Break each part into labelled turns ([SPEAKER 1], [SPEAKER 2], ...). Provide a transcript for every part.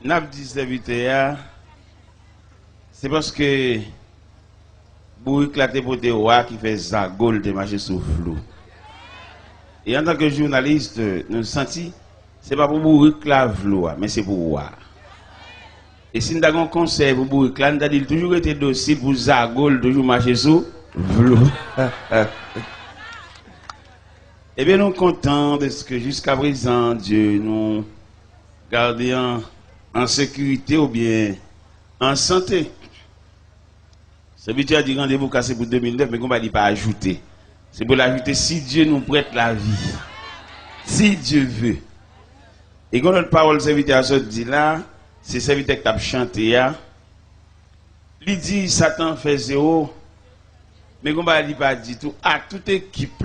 [SPEAKER 1] n'a dit serviteur, c'est parce que vous éclatez pour des rois qui fait zagol de marcher sous flou. Et en tant que journaliste, nous sentons, c'est pas pour vous éclave l'eau, mais c'est pour voir. Et si nous avons un conseil pour vous éclave, nous avons toujours été docile pour zagol, toujours marcher sous flou. Eh bien, nous sommes contents de ce que jusqu'à présent, Dieu nous garde en sécurité ou bien en santé. Serviteur a dit rendez-vous cassé pour 2009, mais on ne va pas ajouter. C'est pour l'ajouter si Dieu nous prête la vie. Si Dieu veut. Et quand notre parole serviteur a dit là, c'est serviteur qui a chanté là. Il dit Satan fait zéro, mais on ne va pas dire tout. À toute équipe.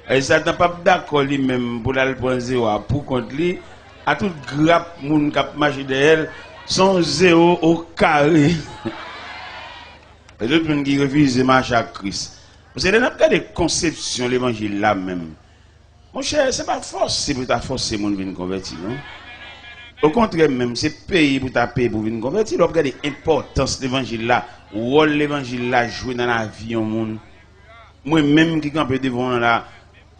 [SPEAKER 1] Et Satan pas d'accord lui-même pour aller prendre zéro pour contre lui. À toute grappe, moun qui a marché derrière, son zéro au carré. Les autres gens qui refusent de marcher à Christ. Vous savez, dans des conceptions, l'évangile là même. Mon cher, ce n'est pas forcé pour ta forcer mon venir convertir, non? Au contraire, même, c'est payer pour ta payer pour venir convertir. Donc, regardez l'importance de l'évangile là, rôle l'évangile là jouer dans la vie au monde. Moi-même qui campe devant là,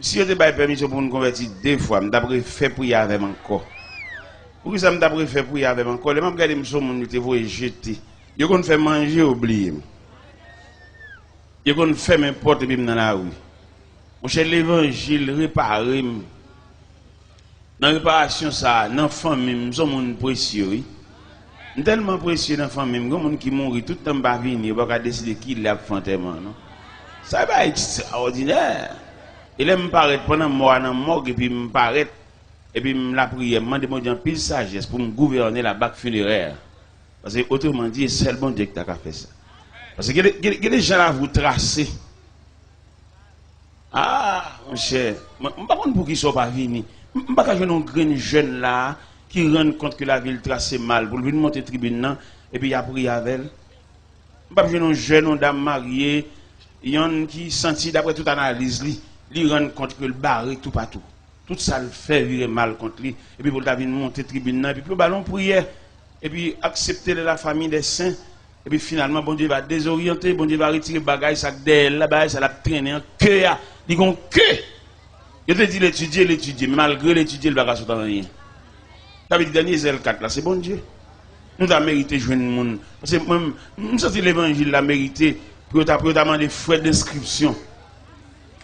[SPEAKER 1] si je te pas permission pour nous convertir deux fois, je t'ai fait pour y aller encore. Pourquoi ça me fait pour y aller encore? Les gens regardent mes gens, te voient jeter. Ils qu'on fait manger, oublier. Ils qu'on fait n'importe quoi dans la rue. Mon cher, l'évangile réparé. Dans la réparation, ça, dans la famille, nous sommes précieux. Tellement précieux dans la famille, nous sommes qui mourent tout le temps, pas venir, pas décider qui l'a fait. Ça va être extraordinaire. Il me paraît pendant moi dans morgue et puis me paraît et puis la prière, me demande un pile sagesse pour me gouverner la bac funéraire. Parce que autrement dit, c'est le bon Dieu qui a fait ça. Parce que les gens là vous tracer. Ah, mon cher, je ne sais pas pour qui ne sont pas venus. Je ne sais pas un grand jeune là qui rend compte que la ville trace mal pour venir monter tribune et puis il a prié avec elle. Je ne sais pas un jeune dame mariée qui sentit d'après toute analyse, il rend compte que le barré tout partout. Tout ça le fait virer mal contre lui. Et puis pour venir monter tribune, et puis pour ballon prière, et puis accepter la famille des saints. Et puis finalement, bon Dieu va désorienter, bon Dieu va retirer le bagage, ça là-bas, ça l'a traîné en queue. Il dit que. Il te dit l'étudier, mais malgré l'étudier, le bagage n'est rien. Ça veut dire dernier Zèle 4 là, c'est bon Dieu. Nous avons mérité de jouer le monde. Parce que moi, je sens l'évangile l'a mérité pour demander frais d'inscription.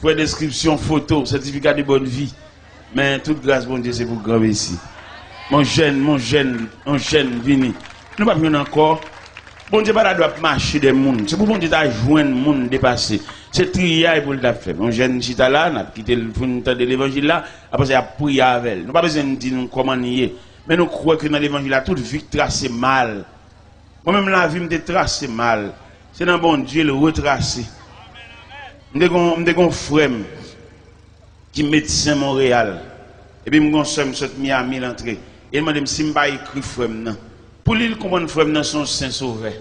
[SPEAKER 1] Frais d'inscription, photo, certificat de bonne vie. Mais toute grâce, bon Dieu, c'est pour grand ici. Mon jeune, vini. Nous ne pouvons pas encore. Bon Dieu, pas doit marcher des mondes. C'est pour bon Dieu joindre le monde dépassé. C'est trier pour le faire. Mon jeune chita là, n'a quitté le fond de l'évangile là, après ça a prié avec elle. Nous pas besoin de dire comment nier. Mais nous croyons que dans l'évangile là, toute vie tracée mal. Moi-même la vie me tracée mal. C'est dans bon Dieu le retracer. Je suis un frère qui est médecin Montréal. Et puis je suis Miami l'entrée. Et il m'a dit si je n'ai écrit frère. Pour lui comprendre frère son saint sauveur.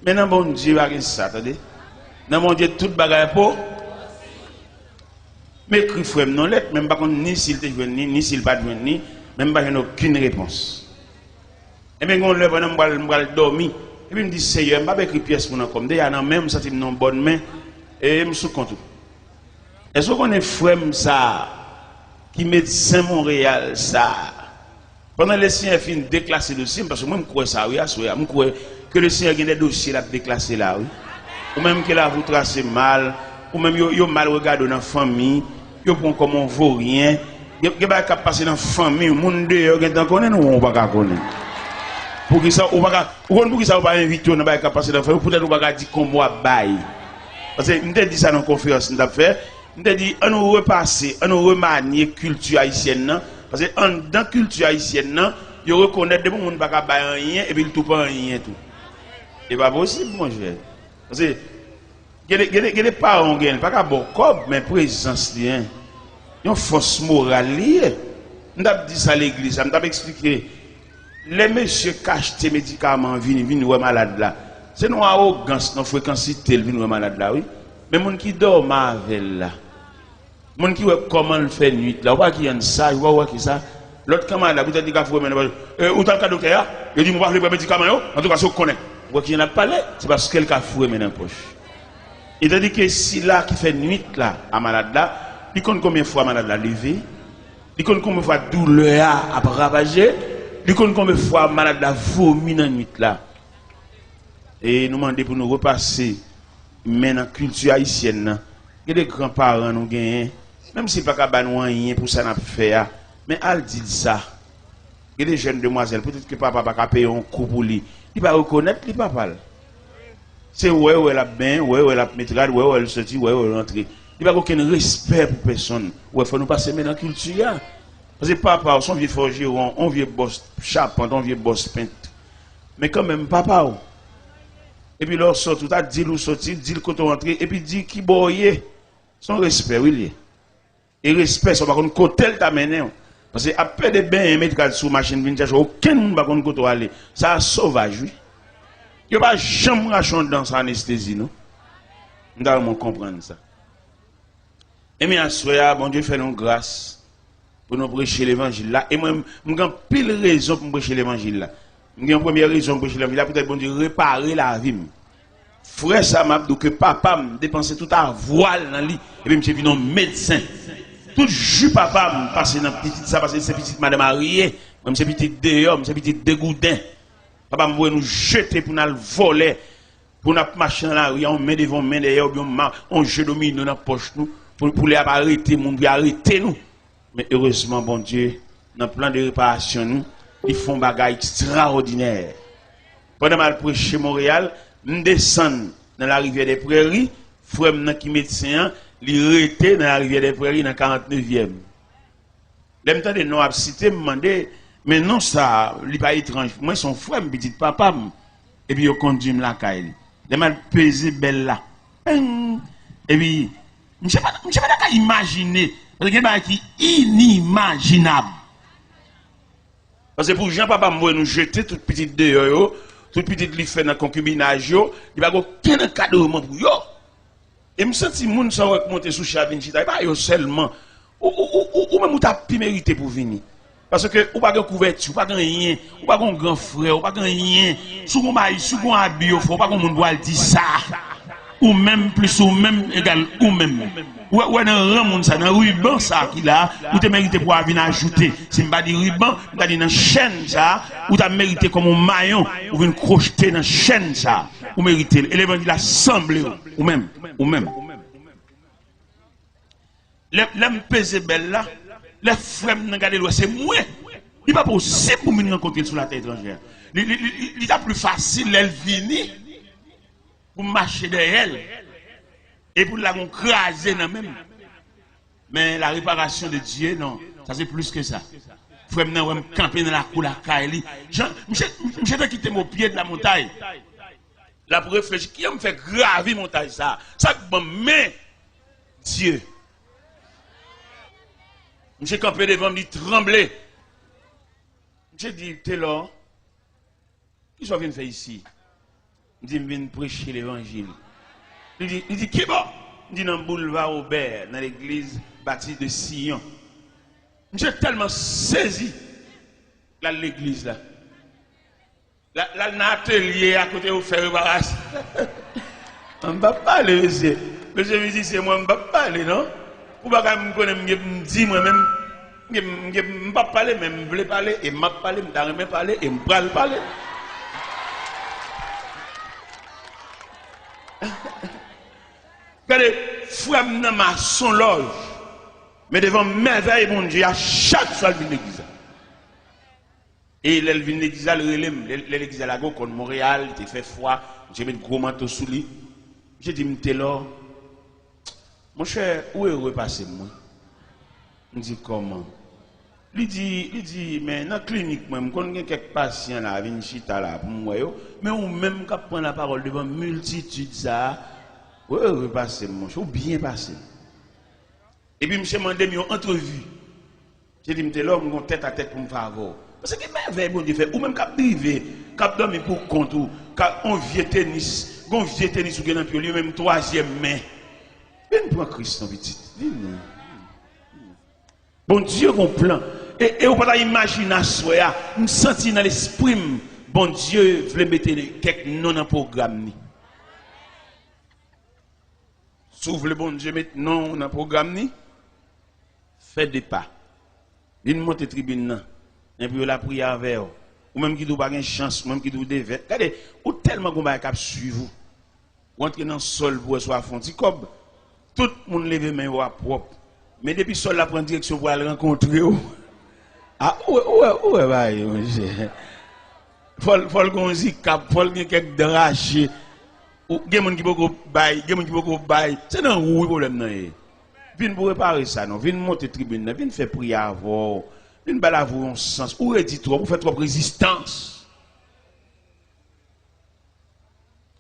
[SPEAKER 1] Maintenant bon Dieu va rien ça, attendez. Dans mon Dieu toute bagaille pour. Mais écrit frère non lettre même pas ni s'il te joint ni s'il pas joint ni même pas aucune réponse. Et bien on lève on dormir et puis me dit Seigneur m'a écrit pièce pour nous comme déjà dans même ça non bonne main et me sous compte. Est-ce qu'on est frère ça qui médecin Montréal ça pendant les signes fin déclasser le dossier parce que moi je crois ça oui je crois que le Seigneur a des dossiers là déclassé là oui ou même que là vous tracez mal ou même yo mal regardé dans la famille yo prend comme on vaut rien yo pas capable passer dans la famille monde dehors qui connaît nous on pas connaître pour qui ça ou pas pour qui ça pas inviter on pas capable passer dans la famille peut-être on pas dire comme moi bail parce que me dit ça dans conférence n'a fait me dit on nous repasser on nous remanier culture haïtienne parce que dans la culture haïtienne yo reconnaît des monde pas capable rien et puis tout pas rien tout c'est pas possible mon cher parce que les parents ne pas qu'à bon comme mais présence liée une force morale liée on a dit ça à l'église on a expliqué les messieurs cachent tes médicaments viennent ouais malade là c'est une arrogance non fréquencité viennent ouais malade là oui mais mon qui dort avec là mon qui ouais comment le fait nuit là ou pas qui en ça ou pas qui ça L'autre camarade, vous avez dit qu'il faut mener. Où t'as le docteur? Il dit, moi, je vais prendre médicament. En tout cas, si vous connaissez. Vous qui en a parlé, c'est parce qu'elle a foué dans la poche. Il a dit que si là, qui fait nuit là, à malade là, il compte combien de fois malade là levé, il compte combien de fois douleur à ravager, il compte combien de fois malade là vomi dans la nuit là. Et nous demandons pour nous repasser, mais dans la culture haïtienne, il y a des grands-parents nous gagnent, même si pas qu'à nous rien pour ça n'a fait, mais elle dit ça. Il y a des jeunes demoiselles, peut-être que papa va payer un coup pour lui, il va reconnaître les papas. C'est ouais, elle a bien, ouais, elle a métrade, ouais, elle sortit, ouais, elle rentre. Il n'y a aucun respect pour personne. Ouais, il faut nous passer dans la culture. Parce que papa, son vieux forgeron, on vieux boss charpente, on vieux boss peintre. Mais quand même, papa, et puis là, sort, tout à dit ou sorti, dit le côté rentré, et puis dit qui boye. Son respect, oui. Et respect, ça va contre côté t'a mené. Parce que après des bains, mettre sur machine, aucun monde va contre côté aller. Ça sauvage, oui. Il n'y a pas jamais rachon dans sa anesthésie, non? Nous devons comprendre ça. Et bien, à ce bon Dieu fait nous grâce pour nous prêcher l'évangile là. Et moi, j'ai pile raison pour prêcher l'évangile là. J'ai une première raison pour prêcher l'évangile là, peut-être bon Dieu réparer la vie. Frère, ça m'a dit que papa m'a dépensé tout à voile dans lit. Et puis, monsieur venu médecin. Tout jus papa m'a passé dans petite ça, parce que c'est petite madame mariée. Même c'est petit dehors, c'est petit dégoudin. Papa m'a nous jeter pour nous voler, pour nous marcher dans la rue, on met devant, main derrière, on jette domine dans la poche nous, pour les arrêter, arrêter nous. Mais heureusement, bon Dieu, dans le plan de réparation, nous, ils font des bagages extraordinaires. Pendant que je prêche chez Montréal, nous descendons dans la rivière des Prairies, frère qui médecin, il était dans la rivière des Prairies dans 49e. L'aime temps de nous citer, me demander. Mais non, ça, il n'est pas étrange. Moi, son frère me dit papa, et puis il conduit la caille. Il m'a pesé belle là. Et puis, je ne sais pas imaginer. Parce que c'est inimaginable. Parce que pour Jean-Papa, nous jeter toute petite dehors, toute petite li fait dans le concubinage, il n'y a aucun cadeau pour eux. Et je me sens que les gens sont montés sous Chavin, il n'y a pas seulement. Ou même, tu as pu mériter pour venir. Parce que ou pas de couverture, ou pas de rien, ou pas de grand frère, ou pas de rien. Sous mon maïs, sous mon habit, ou pas qu'on doit dire ça. Ou même plus, ou même égal, ou même. Ou dans un monde ça, dans un ruban ça qu'il a, ou tu mérité pour venir ajouter. Si je pas dire ruban, je dire dans chaîne ça, ou tu as mérité comme un maillon, ou venir crocheter dans chaîne ça, ou mérité. Et l'évangile a semblé, ou même. L'homme pesé belle là. Les frères n'ont gardé l'eau, c'est moi. Il n'est pas possible pour me rencontrer sur la terre étrangère. Il est plus facile, elle venir pour marcher derrière elle et pour la craser dans même. Mais la réparation de Dieu, non, ça c'est plus que ça. Frère n'ont pas campé dans la cour la Kaili. Je quitté mon pied de la montagne. Là pour réfléchir, qui me fait graver montagne ça? Ça me met Dieu. J'ai campé devant, me trembler. J'ai dit, t'es là. Qu'est-ce que tu viens faire ici? Il dit, je viens prêcher l'évangile. Il dit, qui est bon? Il dit, dans le boulevard Aubert, dans l'église bâtie de Sion. J'ai tellement saisi l'église là. Là, l'atelier à côté où faire réparation. On ne va pas parler, monsieur. Monsieur me dit, c'est moi, on ne va pas parler, non? Ou pas me connaître, me dire moi-même, je ne vais pas parler, mais je veux parler, et je vais parler, je ne vais pas parler, et je vais parler. Regardez, frère n'a pas son loge, mais devant merveille, mon Dieu, à chaque fois qu'il vient l'église. Et il vient l'église, l'église à la go, contre Montréal, il fait froid, j'ai mis un gros manteau sous lui. J'ai dit, m'étais là. Mon cher, où est repassé moi? Je dis comment? Il dit, mais dans la clinique, moi, je connais quelques patients là, viennent chita là, pour moi, mais ou même quand prend la parole devant multitude ça, où est repassé mon cher, ou bien passé. Et puis, je me demandé une entrevue. J'ai dit, je là, je tête à tête pour me faire voir. Parce que merveille, bon Dieu fait, ou même quand privé, quand dormir pour compte, ou quand on vient tennis, ou gagne lui-même troisième main. Viens pour Christ, petit. Bon Dieu, mon plan. Et on peut pas imaginer ça, me sentir dans l'esprit, bon Dieu voulait mettre quelques noms dans le programme. Si vous voulez, bon Dieu, mettre non dans le programme, faites des pas. Il monte tribune, et puis la prière avec vous. Ou même qui n'ont pas de chance, ou même qui n'ont pas de verre. Regardez, ou tellement qu'on va suivre vous. Ou entrer dans le sol pour soit fonti comme tout le monde lève main propre. Mais depuis le sol la prend direction pour aller rencontrer vous. Ah ouais bah faut qu'on y cap, faut qu'il y ait quelques drachés. Ou des gens qui beaucoup bail, des gens qui beaucoup bail. C'est dans où le problème là. Viens pour réparer ça non, viens monter tribune, viens faire prière avant. Une balle à vous en sens. Ou dit trop, vous faites trop résistance.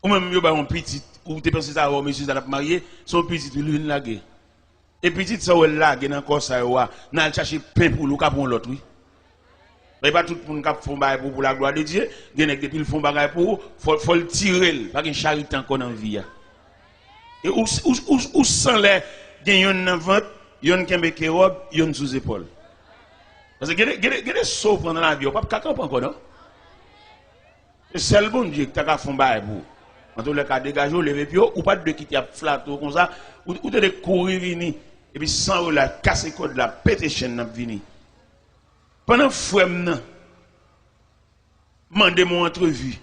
[SPEAKER 1] Ou même, vous avez un petit, ou tu penses ça, monsieur, ça n'a pas marié, son petit, lui, une lague. Et petit, ça, ou lague, dans le corps, ça, ou, n'a cherché pain pour l'autre, pour l'autre, oui. Mais pas tout le monde qui fait bagay pour la gloire de Dieu. Il y a depuis le fond bagay pour, faut le tirer, pas une charité encore dans la vie. Et où sans les, il y a une vente, il y a une qui robe, il y a une sous épaule. Parce que il y a des sauts pendant la vie, on ne peut pas encore, non? C'est le bon Dieu qui t'a fait un bail pour. En tout cas, dégager, lever pied, ou pas de quitter flatter comme ça, ou de courir, venir, et puis sans la casser code, la péter chaîne, venir. Pendant que je demandé mon entrevue,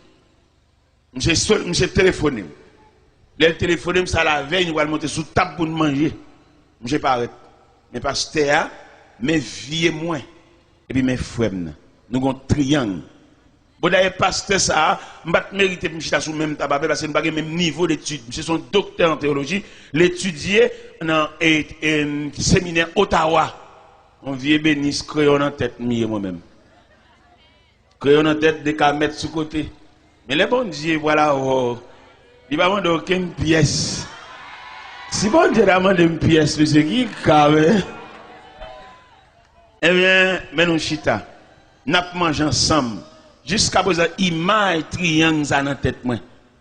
[SPEAKER 1] je téléphoné. Le téléphoné, ça la veille, nous allons monter sous table pour manger. Je pas mais pasteur, mes vieux moins. Et puis mes frères, nous avons un triangle. Bon, d'ailleurs, pasteur, ça, je ne mérite pas de me sur le même tabac parce que je n'ai pas le même niveau d'études. Je suis un docteur en théologie, l'étudier dans un séminaire Ottawa. On vient bénis, crayon en tête, moi-même. Crayon en tête, des cas mettre sous côté. Mais les bons dieux, voilà, il va demander aucune pièce. Si bon Dieu demande une pièce, monsieur, qui est eh bien, mais nous chita, nous mangeons ensemble. Jusqu'à présent, image triangle dans la tête.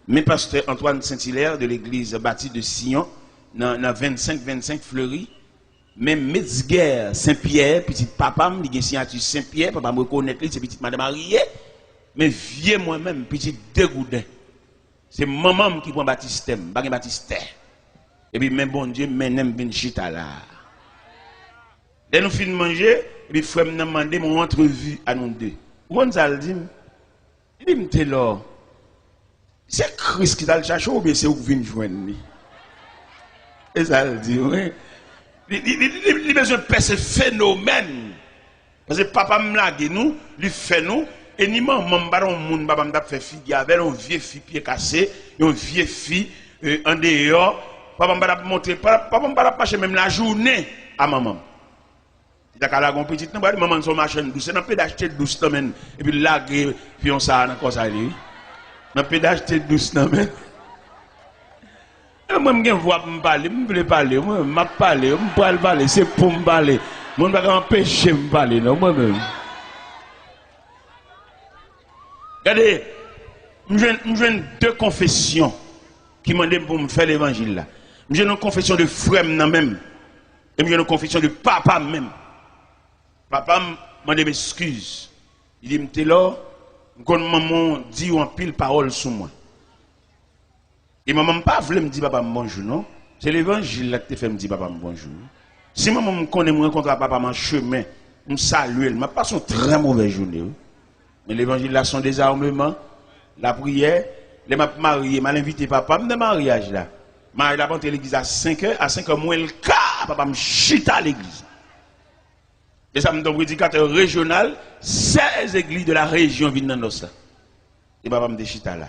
[SPEAKER 1] Mais pasteur Antoine Saint-Hilaire de l'église bâtie de Sion, dans 25 Fleury, même Metzger Saint-Pierre, petit papa, il a signature Saint-Pierre, papa me reconnaît, c'est petite madame mariée, mais vieux moi-même, petit dégoudin. C'est maman qui prend baptistème, pas baptistère. Et puis, même bon Dieu, même ben chita là. Dès nous finissons de manger, et puis frère m'a demandé mon entrevue à nous deux. On ça le dit, il dit, t'es là. C'est Christ qui t'a le cherché ou bien c'est où vient joindre? Et ça le dit, oui. Il a besoin de faire ce phénomène. Parce que papa me l'a dit, nous, lui fait nous, et ni maman m'a fait fille avec une vieille fille pied cassé, une vieille fille en dehors. Papa m'a montré, papa m'a pas même la journée à maman. Il y a une petite maman son machine douce, on peut d'acheter douce et puis là puis on ça encore ça lui. On peut d'acheter douce même. Moi je vois me parler, je veux parler, moi m'a parler, je peux parler, c'est pour me parler. Moi pas empêcher me parler non moi même. Regardez, je deux confessions qui m'ont demandé pour me faire l'évangile là. J'ai une confession de frère même et j'ai une confession de papa même. Papa m'a demandé m'excuse. Il dit, m'étais là, quand maman dit en pile parole sur moi. Et maman pas voulu me dire papa bonjour, non? C'est l'évangile qui te fait me dire papa bonjour. Si maman me connaît, me rencontre papa en chemin, me salue, elle m'a passé une très mauvaise journée. Mais l'évangile là, son désarmement, la prière, les m'a marié, m'a invité papa, me de mariage là. Il a monté l'église à 5h, à 5h moins le cas, papa me chita à l'église. Et ça me donne un prédicateur régional, 16 églises de la région viennent dans ça. Et papa me déchita là.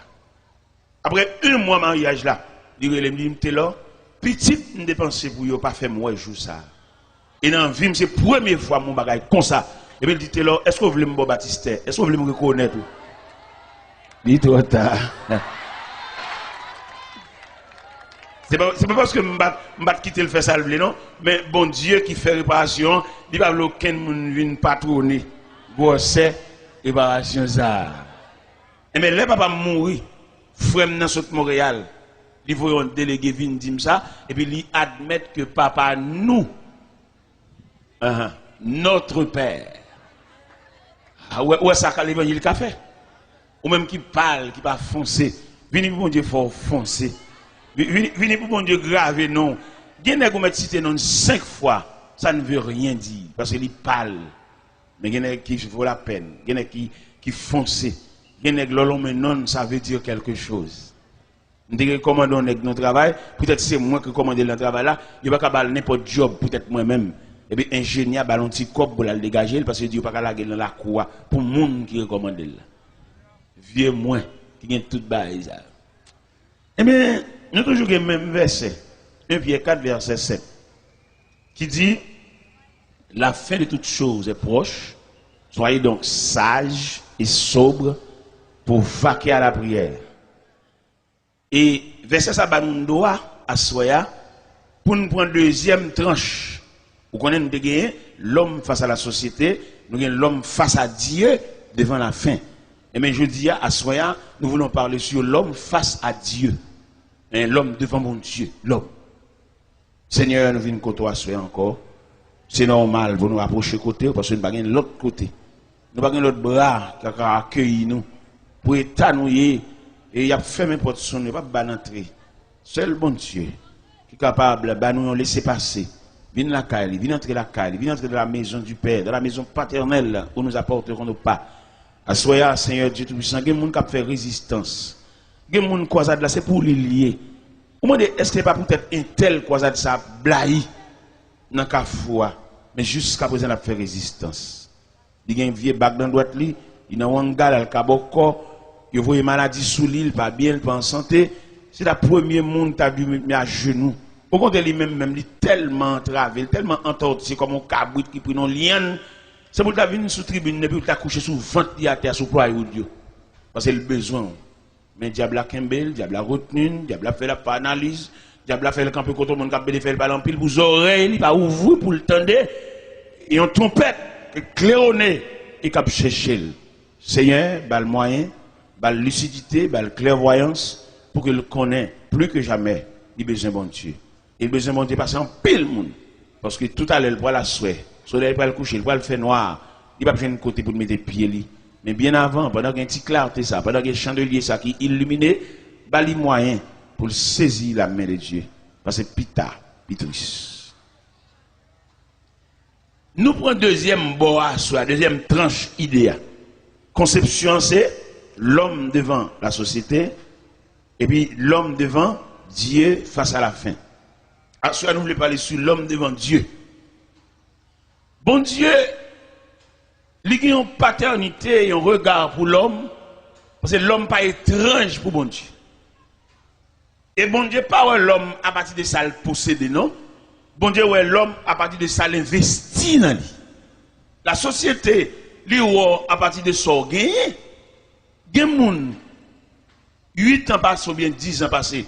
[SPEAKER 1] Après un mois de mariage là, il me dit, là, petit, je dépense pour ne pas faire moi jour ça. Et dans la vie, c'est la première fois mon bagage comme ça. Et puis il dit, là, est-ce que vous voulez me baptiser? Est-ce que vous voulez me reconnaître? Il dit, trop tard. C'est pas parce que je vais quitter le festival, non, mais bon Dieu qui fait réparation, il va aucun monde venir patronner. Bossé, réparation ça. Et mais là, papa mourir, frère dans saute Montréal, il voit un délégué venir dire ça, et puis il admet que papa nous, notre père, Ouais, ça qu'a l'évangile qu'a fait. Ou même qui parle, qui pas foncer. Venez pour mon Dieu fort foncer. Venez pour mon Dieu graver non. Gen nèg ou met cité non 5 fois, ça ne veut rien dire parce qu'il parle. Mais gen nèg qui vaut la peine, gen nèg qui foncer. Gen nèg lolo mais non, ça veut dire quelque chose. Nous recommandons notre travail, peut-être c'est moi qui commande le travail là, il va pas n'importe job, peut-être moi-même. Et bien ingénieur ballon petit cop pour la dégager parce que Dieu pas la dans la cour pour monde qui recommande là. Vieux moins qui gagne toute bail ça. Eh bien, nous toujours le même verset, 1 Pierre 4 verset 7 qui dit la fin de toutes choses est proche. Soyez donc sages et sobres pour vaquer à la prière. Et verset ça ba nous doit à soya pour nous prendre deuxième tranche. Vous connaissez nous gagner l'homme face à la société, nous gagnons l'homme face à Dieu devant la fin. Et mais je dis à soya, nous voulons parler sur l'homme face à Dieu. L'homme devant mon Dieu, l'homme. Seigneur, nous venons côté à soya encore. C'est normal pour nous approcher côté parce que nous pas gagner l'autre côté. Nous pas gagner l'autre bras qui a accueilli nous pour étanouiller. Et il a fait mes portes son, il pas banentrer. Seul bon Dieu qui est capable de nous laisser passer. Viens la caille, viens entrer la caille, viens entrer dans la maison du Père, dans la maison paternelle où nous apporterons nos pas. Assoya, Seigneur Dieu Tout-Puissant, il y a des gens qui font résistance. Il y a des gens qui croisent là, c'est pour les lier. Est-ce que pas peut-être un tel croisade ça blahi dans la foi, mais jusqu'à présent, il a fait résistance. Il y a un vieux bac dans la droite, il y a un wangal, il y a un il voit une maladie sous l'île, pas bien, pas en santé. C'est la première monde qui a dû mettre à genoux. Au contraire, lui-même, il est tellement entravé, tellement entorti, comme un cabrit qui prend un lien. C'est pour qu'il vienne sous tribune, et puis il a couché sous ventre, il a terre sous poids de Dieu. Parce que c'est le besoin. Mais le diable a Kembel, le diable a retenu, le diable a fait la analyse, le diable a fait le camp contre le monde qui a fait le ballon pile, vous oreilles, il va ouvrir pour le tendre. Et on trompette, claironné, et cap chercher. Seigneur, bal moyen. Bal lucidité, bal clairvoyance, pour qu'il connaisse plus que jamais, il a besoin de bon Dieu. Il a besoin de bon Dieu parce qu'en pile monde. Parce que tout à l'heure, il va la souhait. Le soleil va le coucher, il va le faire noir. Il va besoin de côté pour mettre les pieds. Mais bien avant, pendant qu'il y a un petit clarté, ça, pendant qu'il y a un chandelier ça, qui illuminé, bal moyen pour saisir la main de Dieu. Parce que pita, pitris. Nous prenons deuxième bois sur la deuxième tranche idéale. Conception, c'est l'homme devant la société et puis l'homme devant Dieu face à la fin. Actuellement, nous voulons parler sur l'homme devant Dieu. Bon Dieu, il y a une paternité et un regard pour l'homme parce que l'homme n'est pas étrange pour bon Dieu. Et bon Dieu, pas l'homme à partir de ça le posséder, non? Bon Dieu, ouais l'homme à partir de ça l'investit dans lui. La société, lui, à partir de ça, gagné. Il y a des gens, 8 ans passés ou bien 10 ans passés,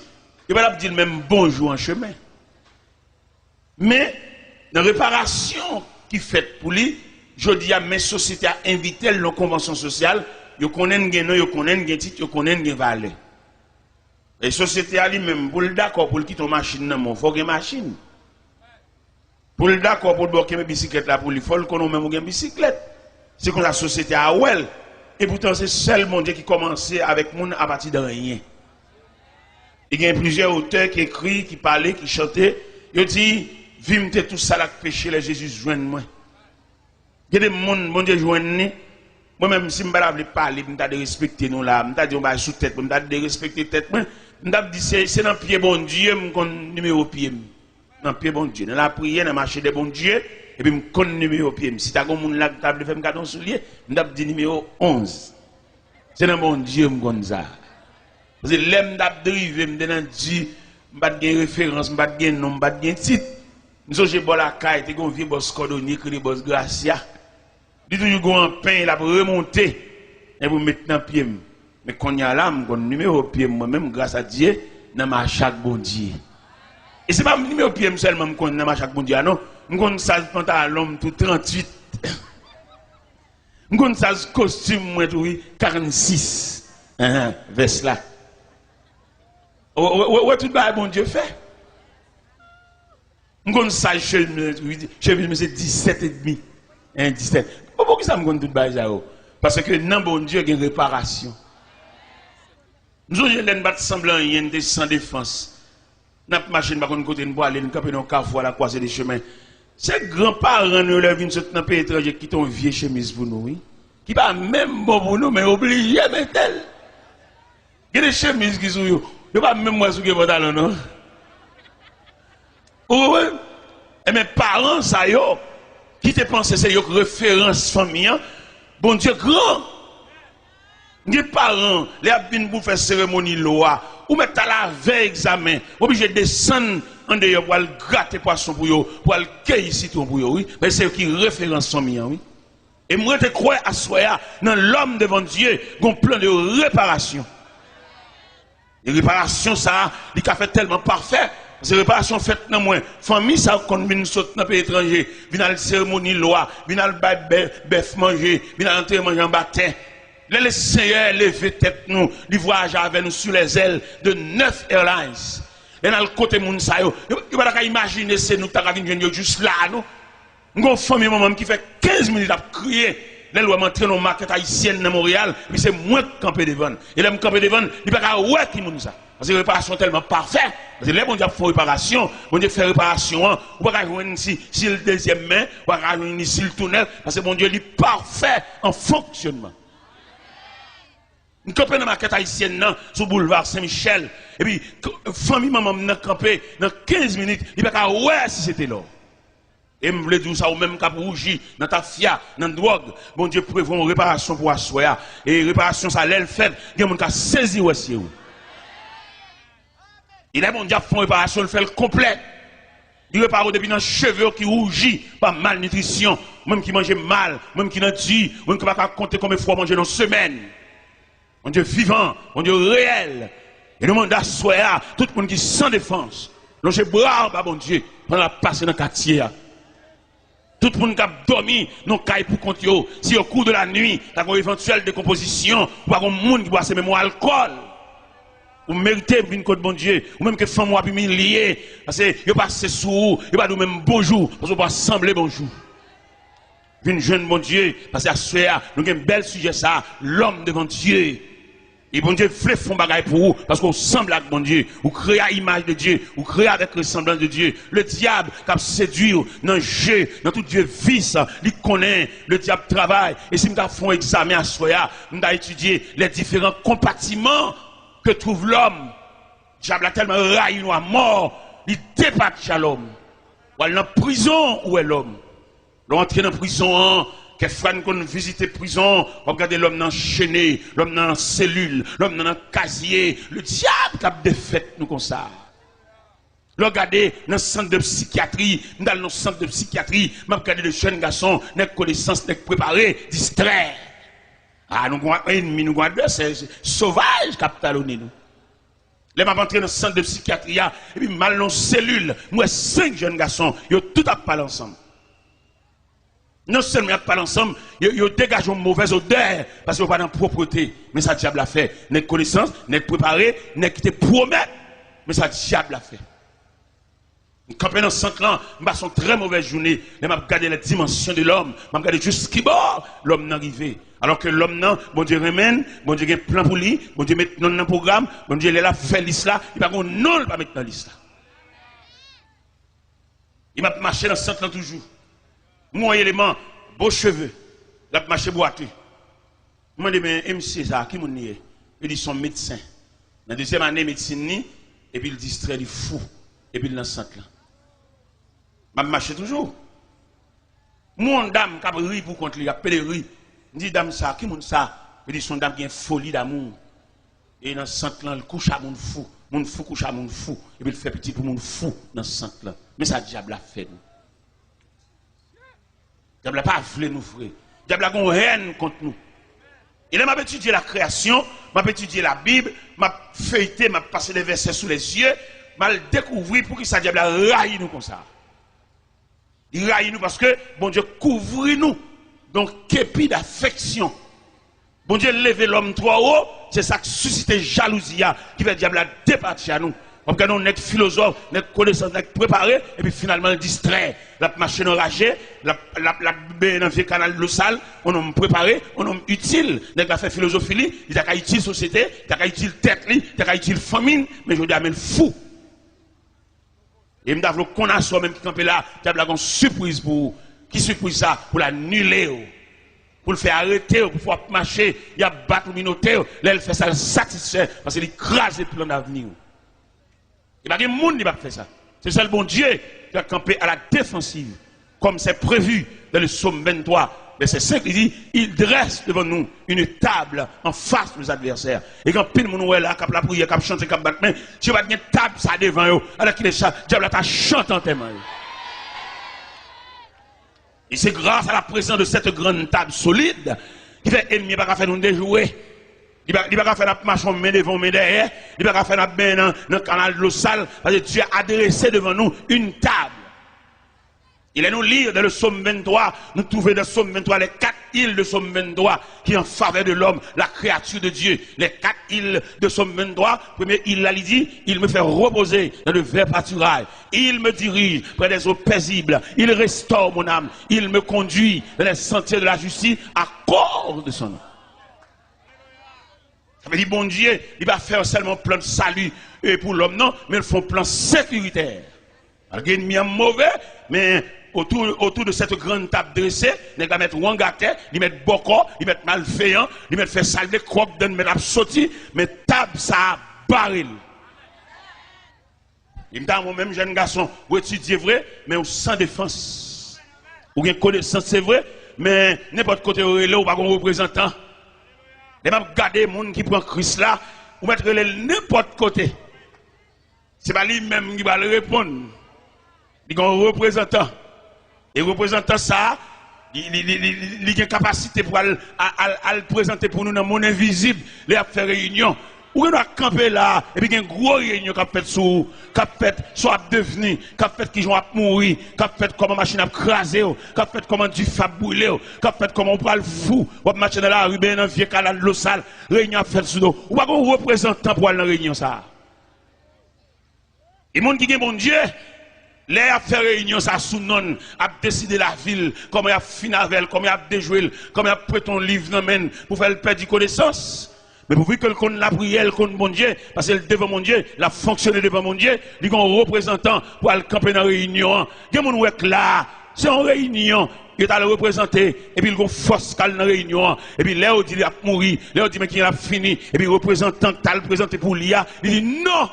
[SPEAKER 1] il ne va pas dire même bonjour en chemin. Mais, dans la réparation qui fait pour lui, je dis à mes sociétés à inviter la convention sociale, ils connaissent les nom, ils connaissent les titres, ils connaissent les valeurs. Et la société a lui-même, pour le d'accord, pour le quitter une machine, il faut une machine. Pour le d'accord, pour le bloquer mes bicyclettes, pour il faut qu'on ait même une bicyclette. C'est comme la société a ouel. Et pourtant, c'est seul mon Dieu qui commençait avec moun à partir de rien. Il y a plusieurs auteurs qui écrivent, qui parlaient, qui chantaient. Ils disent, vimte tout ça là péché, les Jésus joigne moi. Il y a des gens, mon Dieu joigne. Moi-même, si je ne veux pas parler, je vais respecter nous là. Je vais dire, sous tête, je vais respecter tête. Je vais dire, c'est dans le pied bon Dieu, je vais numéro pied. Dans le pied bon Dieu. Dans la prière, dans le marché de bon Dieu. Et puis, je connais le numéro pied. Si tu as un monde là qui t'a fait un cadeau soulier, je vais dire numéro 11. C'est dans mon Dieu, je connais ça. Parce que l'aime d'abdriver, je vais dire, je vais dire référence, je vais dire nom, je vais dire titre. Nous j'ai bon la caille, tu as un vieux boss cordonnier, qui est boss Gracia. Il dit toujours un pain, il a remonter. Et vous mettez dans le pied. Mais quand il y a là, je connais le numéro pied, moi-même, grâce à Dieu, dans ma chaque bon Dieu. Et ce n'est pas le numéro pied seulement, je connais dans ma chaque bon Dieu, non. Je connais ça pantalon tout 38. Je connais ça costume moi tout 46. Vers là. Ouais tout le bon Dieu fait. Je connais ça chemise c'est 17 et demi. 17. Pourquoi ça me connais tout le ça? Parce que non, bon Dieu, il y a une réparation. Nous avons battre semblant y a sans défense. N'a pas machine par contre côté pour aller nous camper dans carrefour à la croisée des chemins. Ces grands-parents nous leur viennent dans pays étranger qui ont vieille chemise pour nous, oui. Qui pas même bon pour nous mais obligé mettre elle. Il y a des chemises qui sont yo. Yo pas même moi sous que pantalon non. Oui. Et mes parents ça yo qui te pense c'est yo référence famille. Bon Dieu grand. Les parents, les abîmes pour faire cérémonie loi, ou mettre à la veille examen, obligé de descendre en dehors pour aller gratter poisson pour eux, pour aller cueillir citron pour eux, oui. Mais c'est qui référence son mien, oui. Et moi, je crois à soi, dans l'homme devant Dieu, un plan de réparation. Et réparation, ça, il a fait tellement parfait. C'est réparation faite dans moi. Famille, ça, quand vient sauter dans le pays étranger, vient à la cérémonie loi, vient à la bœuf manger, vient à l'entrée manger en baptême. Le Seigneur lever tête nous, il voyage avec nous sur les ailes de 9 Airlines. Et dans le côté moun sa yo, il va pas imaginer c'est nous qui avons juste là, nous. Nous avons une famille maman qui fait 15 minutes à crier. Les lois m'entraînent dans la market haïtienne de Montréal, puis c'est moi qui campe devant. Et là, je campe devant, il va pas ouais qui moun ça. Parce que la réparation est tellement parfaite. Parce que les bon Dieu fait réparation, bon Dieu fait réparation, ou pas jouer ici si le deuxième main, ou pas jouer ici le tunnel, parce que bon Dieu est parfait en fonctionnement. Nous campons dans la maquette haïtienne, sur le boulevard Saint-Michel. Et puis, famille maman m'a campé dans 15 minutes. Il n'y a pas ouais si c'était là. Et je voulais dire ça au même cap rougi, dans ta fia, dans la drogue. Bon Dieu prévoit une réparation pour assoya. Et réparation, ça l'aile fait. Il y a des gens qui ont saisi aussi. Il est bon Dieu fait une réparation, il fait le complet. Il répare depuis dans les cheveux qui rougit par malnutrition. Même qui mange mal, même qui n'a dit, même qui ne va pas compter combien de fois manger dans une semaine. Mon Dieu vivant, mon Dieu réel. Et nous demandons à soi, tout le monde qui sans défense, longez bras, bon Dieu, pendant la passer dans le quartier. Tout le monde qui a dormi, non caille pour compter. Si au cours de la nuit, tu as une éventuelle décomposition, ou un monde qui boit ce même alcool, ou méritez une côte bon Dieu, ou même que femme ou humilié, parce que vous passez sous, vous pas nous même bonjour, parce que vous pas sembler bonjour. Une jeune bon Dieu, parce que à ce nous avons un bel sujet ça, l'homme devant Dieu. Et bon Dieu fait fond bagaille pour vous, parce qu'on semble avec bon Dieu, ou créer à l'image de Dieu, ou créer avec le semblant de Dieu. Le diable qui a séduit dans le jeu, dans tout Dieu vice, il connaît, le diable travaille. Et si nous avons un examen à soi, nous avons étudié les différents compartiments que trouve l'homme. Le diable a tellement raillé nous à mort, il dépasse l'homme. Ou elle est en prison, où est l'homme? L'entrée dans la prison, que frère qu'on visite la prison, regardez l'homme enchaîné, l'homme dans la cellule, l'homme dans le casier, le diable qui a défait nous comme ça. Regardez dans le centre de psychiatrie, dans le centre de psychiatrie, m'a regardé de jeunes garçons, n'ont connaissance, n'ont préparé, distraits. Ah, nous avons un ennemi, nous avons un adversaire, sauvage qui a talonné nous. Les m'a entré dans le centre de psychiatrie, et puis mal dans la cellule, moi 5 jeunes garçons, ils ont tout à parler ensemble. Non seulement ils parlent ensemble, ils dégagent une mauvaise odeur parce qu'ils n'ont pas de propreté. Mais ça, diable a fait. N'est connaissance, n'est préparé, n'est qui te promet. Mais ça, diable a fait. Quand dans 5 ans, je passe une très mauvaise journée. Je vais regarder la dimension de l'homme. Je vais regarder jusqu'à bord l'homme n'est arrivé. Alors que l'homme, non, bon Dieu remène, bon Dieu a un plan pour lui, bon Dieu met dans le programme, bon Dieu est là, fait liste là, il va non, pas mettre dans la liste là. Il m'a marché dans 5 ans toujours. Mon élément, beaux cheveux, la marché boiteux. Je me dis, mais MC, ça, qui m'en est? Il dit, son médecin. Dans la deuxième année, médecine, et puis il distrait, il fou, et puis il est dans 5 ans. Je marche toujours. Mon dame qui a ri pour contre lui, il a appelé ri. Il dit, dame, ça, qui m'en ça? Il dit, son dame qui a une folie d'amour. Et dans 5 ans, il couche à mon fou. Mon fou couche à mon fou. Et puis il fait petit pour mon fou dans 5 ans. Mais ça, diable a fait, nous. Le diable n'a pas voulu nous, frère. Le diable a une haine contre nous. Il m'a étudié la création, m'a étudié la Bible, m'a feuilleté, m'a passé des versets sous les yeux, m'a découvert pour que ça diable a raillé nous comme ça. Il raille nous parce que bon Dieu couvre nous. Donc, képi d'affection. Bon Dieu lever l'homme trop haut, c'est ça qui suscite jalousie, qui fait le diable a départir à nous. On regarde un net philosophe, net connaissance, net préparé, et puis finalement distrait. La machine enragée, la dans le canal de l'eau sale, on a préparé, on a utile. Net la fait philosophie, il a utile société, il a utile tête, il a utile famine, mais je dis à fou. Et je me qu'on a soi même qui campé là, qui a une surprise pour qui surprise ça, pour l'annuler, pour le faire arrêter, pour pouvoir marcher, il y a battre le minotaire, là il fait ça, le satisfait, parce qu'il écrase le plan d'avenir. Il n'y a pas de monde qui va faire ça. C'est seul bon Dieu qui a campé à la défensive, comme c'est prévu dans le psaume 23. Verset 5, il dit, il dresse devant nous une table en face de nos adversaires. Et quand pile mon est là, cap la prière, cap chanter, cap battre main, tu vas une table ça devant eux, alors qu'il est ça, diable t'a chanté en tes mains. Et c'est grâce à la présence de cette grande table solide qui fait ennemi pas faire nous déjouer. Il va pas faire la marche en main devant, main derrière. Il va pas faire la main dans le canal de l'eau sale. Parce que Dieu a dressé devant nous une table. Il est nous lire dans le psaume 23. Nous trouvons dans le psaume 23 les 4 îles de psaume 23 qui en faveur de l'homme, la créature de Dieu. Les 4 îles de psaume 23. Première île, là, il dit, il me fait reposer dans le vert pâturage. Il me dirige près des eaux paisibles. Il restaure mon âme. Il me conduit dans les sentiers de la justice à cause de son nom. Ça veut dire, bon Dieu, il va faire seulement plan de salut pour l'homme, non, mais il faut un plan sécuritaire. Alors, il y a ennemi mauvais, mais autour de cette grande table dressée, il va mettre wangate, il va mettre boko, il va mettre malveillant, il va faire salver, croque, il va mettre sauter, mais table, ça baril. Il me dit, moi-même, jeune garçon, vous étudiez vrai, mais sans défense. Ou bien connaissance, c'est vrai, mais n'importe côté où il est, ou pas un représentant. Et même garder les gens qui prennent Christ là, ou mettre n'importe côté. Ce n'est pas lui-même qui va le répondre. Il y a un représentant. Et le représentant, ça, il a une capacité pour le présenter pour nous dans le monde invisible, il a fait réunion. Ou on a campé là, et puis il y a une grosse réunion qui a fait sur, qui a fait soit devenu, qui a fait qui vont mourir, qui a fait comment machine a crasé, qui a fait comment du fab brûlé, qui a fait comment on prend le fou, ou marcher dans la rue, dans le vieux canal de l'eau sale, réunion a fait sur nous. Ou pas un représentant pour aller dans la réunion ça. Et les gens qui ont bon Dieu, les a fait réunion ça sous non, a décidé la ville, comment il a fini avec, comment il a déjoué, comment il a pris ton livre dans main pour faire le perdre connaissance. Mais pour que le la prière, le compte mon Dieu, parce que devant mon Dieu, il a fonctionné devant mon Dieu, il y a un représentant pour aller camper dans la réunion. Il y a un gens là, c'est une réunion, il est allé représenter, et puis il y a une force dans la réunion, et puis là, il dit qu'il a mouru, là, il dit qu'il a fini, et puis le représentant qui a le présenté pour l'IA, il dit non!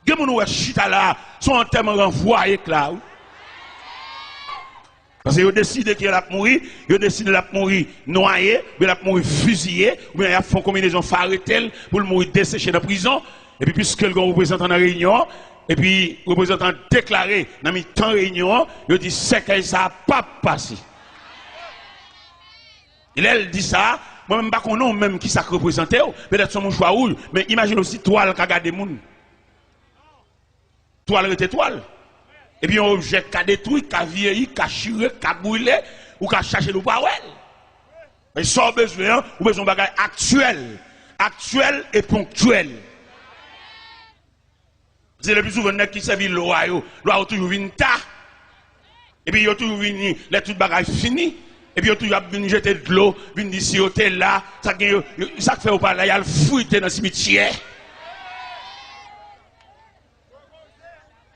[SPEAKER 1] Il y a des gens qui sont là, sont en termes renvoyés là. Parce qu'ils ont décidé qu'il a mourir, ils ont décidé qu'il a mourir noyé, il a mourir fusillé, ou bien ils font une combinaison faretelle pour le mourir desséché dans la prison. Et puis, puisque le représentant dans la réunion, et puis le représentant déclaré dans le temps de réunion, il dit c'est que ça n'a pas passé. Il dit ça, moi-même, je ne sais pas même qui ça représente, peut-être son choix rouge, mais imagine aussi toile qui a gardé les gens. Toile était toile. Et puis un objet qui a détruit, qui a vieilli, qui a chiré, qui a brûlé, ou qui a cherché le power. Mais sans besoin, ou besoin de bagages actuels. Actuels et ponctuels. C'est le plus souvent qui servent l'eau, l'eau toujours une ta. Et puis il y a toujours venu, les tout bagages finis. Et puis il y a toujours venu jeter de l'eau, venu d'ici au tel là. Ça fait au palais, il y a le fouillé dans le cimetière.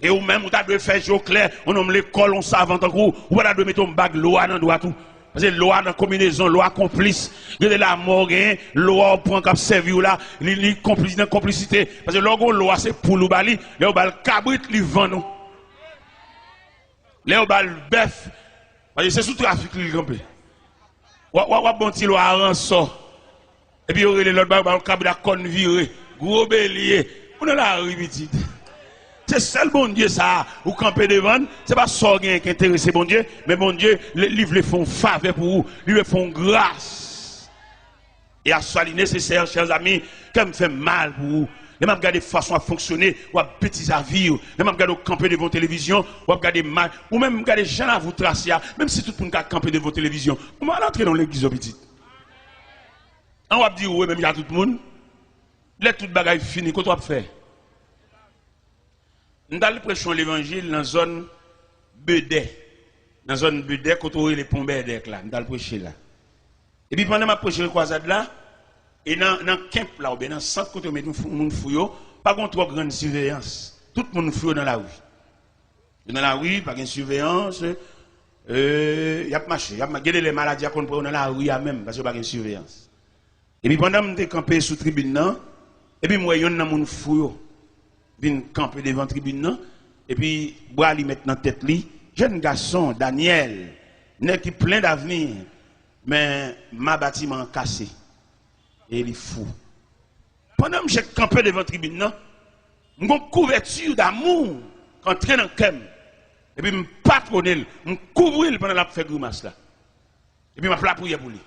[SPEAKER 1] Et ou même, vous avez fait jour clair, on nomme l'école, on savante en gros, ou vous avez mettre une bague, l'eau dans le doigt tout. Parce que l'eau dans combinaison, l'eau complice. Il y a de la mort, l'eau prend comme servi là, il complice dans complicité. Parce que l'eau c'est pour le bali, l'eau bal cabrit, il vend nous. L'eau bal bœuf. Parce que c'est sous trafic, il campé. Ou bon petit l'eau à rançon. Et puis, il y a l'autre bal cabrit à conne viré. Gros bélier. On est là, petit. C'est seul bon Dieu ça, ou camper devant, c'est pas ça qui intéresse bon Dieu, mais bon Dieu, les livres les font faveur pour vous, lui font grâce. Et à soi nécessaire, chers amis, quand me fait mal pour vous, les mêmes regarder façon à fonctionner, ou à petits avis, les mêmes regarder camper devant télévision, ou à regarder mal, ou même regarder gens à vous tracer, même si tout le monde a campé devant télévision, on va entrer dans l'église petite. On va dire, oui, même il y a tout le monde. Là, toute bagaille fini, qu'est-ce qu'on fait? Nous allons prêcher l'évangile dans la zone Bedé. Dans la zone Bedé, quand on les pompes là, nous allons prêcher là. Et puis pendant que je prêche le croisade là, et dans le camp là, ou bien dans le centre, quand on met tout le monde fouillé, pas contre trop grande surveillance. Tout le monde fouillé dans la rue. Dans la rue, pas de surveillance. Il y a marché. Il y a les maladies qu'on prend dans la rue même, parce qu'il n'y a pas de surveillance. Et puis pendant que je campé sous la tribune, et puis moi, il y a un monde fouillé. Je viens camper devant la tribune, et puis, bois lui mettre dans la tête, jeune garçon, Daniel, n'est qui plein d'avenir, mais ma bâtiment cassé. Et il est fou. Pendant que je campé devant la tribune, j'ai une couverture d'amour qu'entraîne dans le cœur. Et puis, je patronne, je couvre pendant la fait grimace là. Et puis, je plat prière pour lui.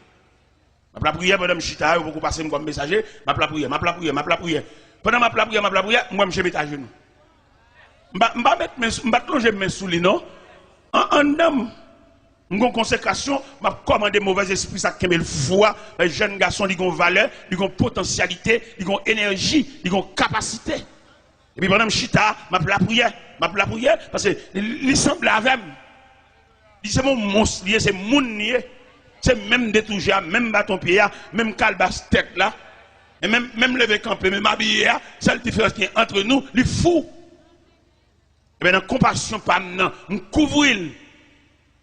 [SPEAKER 1] Je plat prière pendant que je suis là, pour passer comme messager, je plat prière. Pendant que je plat prière, moi, je mets à genoux. Je ne vais pas plonger mes sous les non. En homme, une consécration, je commande mauvais esprit, ça qui me le foi. Les jeunes garçons, ils ont valeur, ils ont potentialité, ils ont énergie, ils ont capacité. Et puis pendant que je suis là, je plat prière, parce que il semble avec moi. C'est mon monstre, c'est mon nier. C'est même détouché, même bâton pied, même calbas tête là. Et même lever campé, même habillé, c'est la différence qui est entre nous, les fous. Et bien, dans la compassion, pas maintenant, je couvre. Et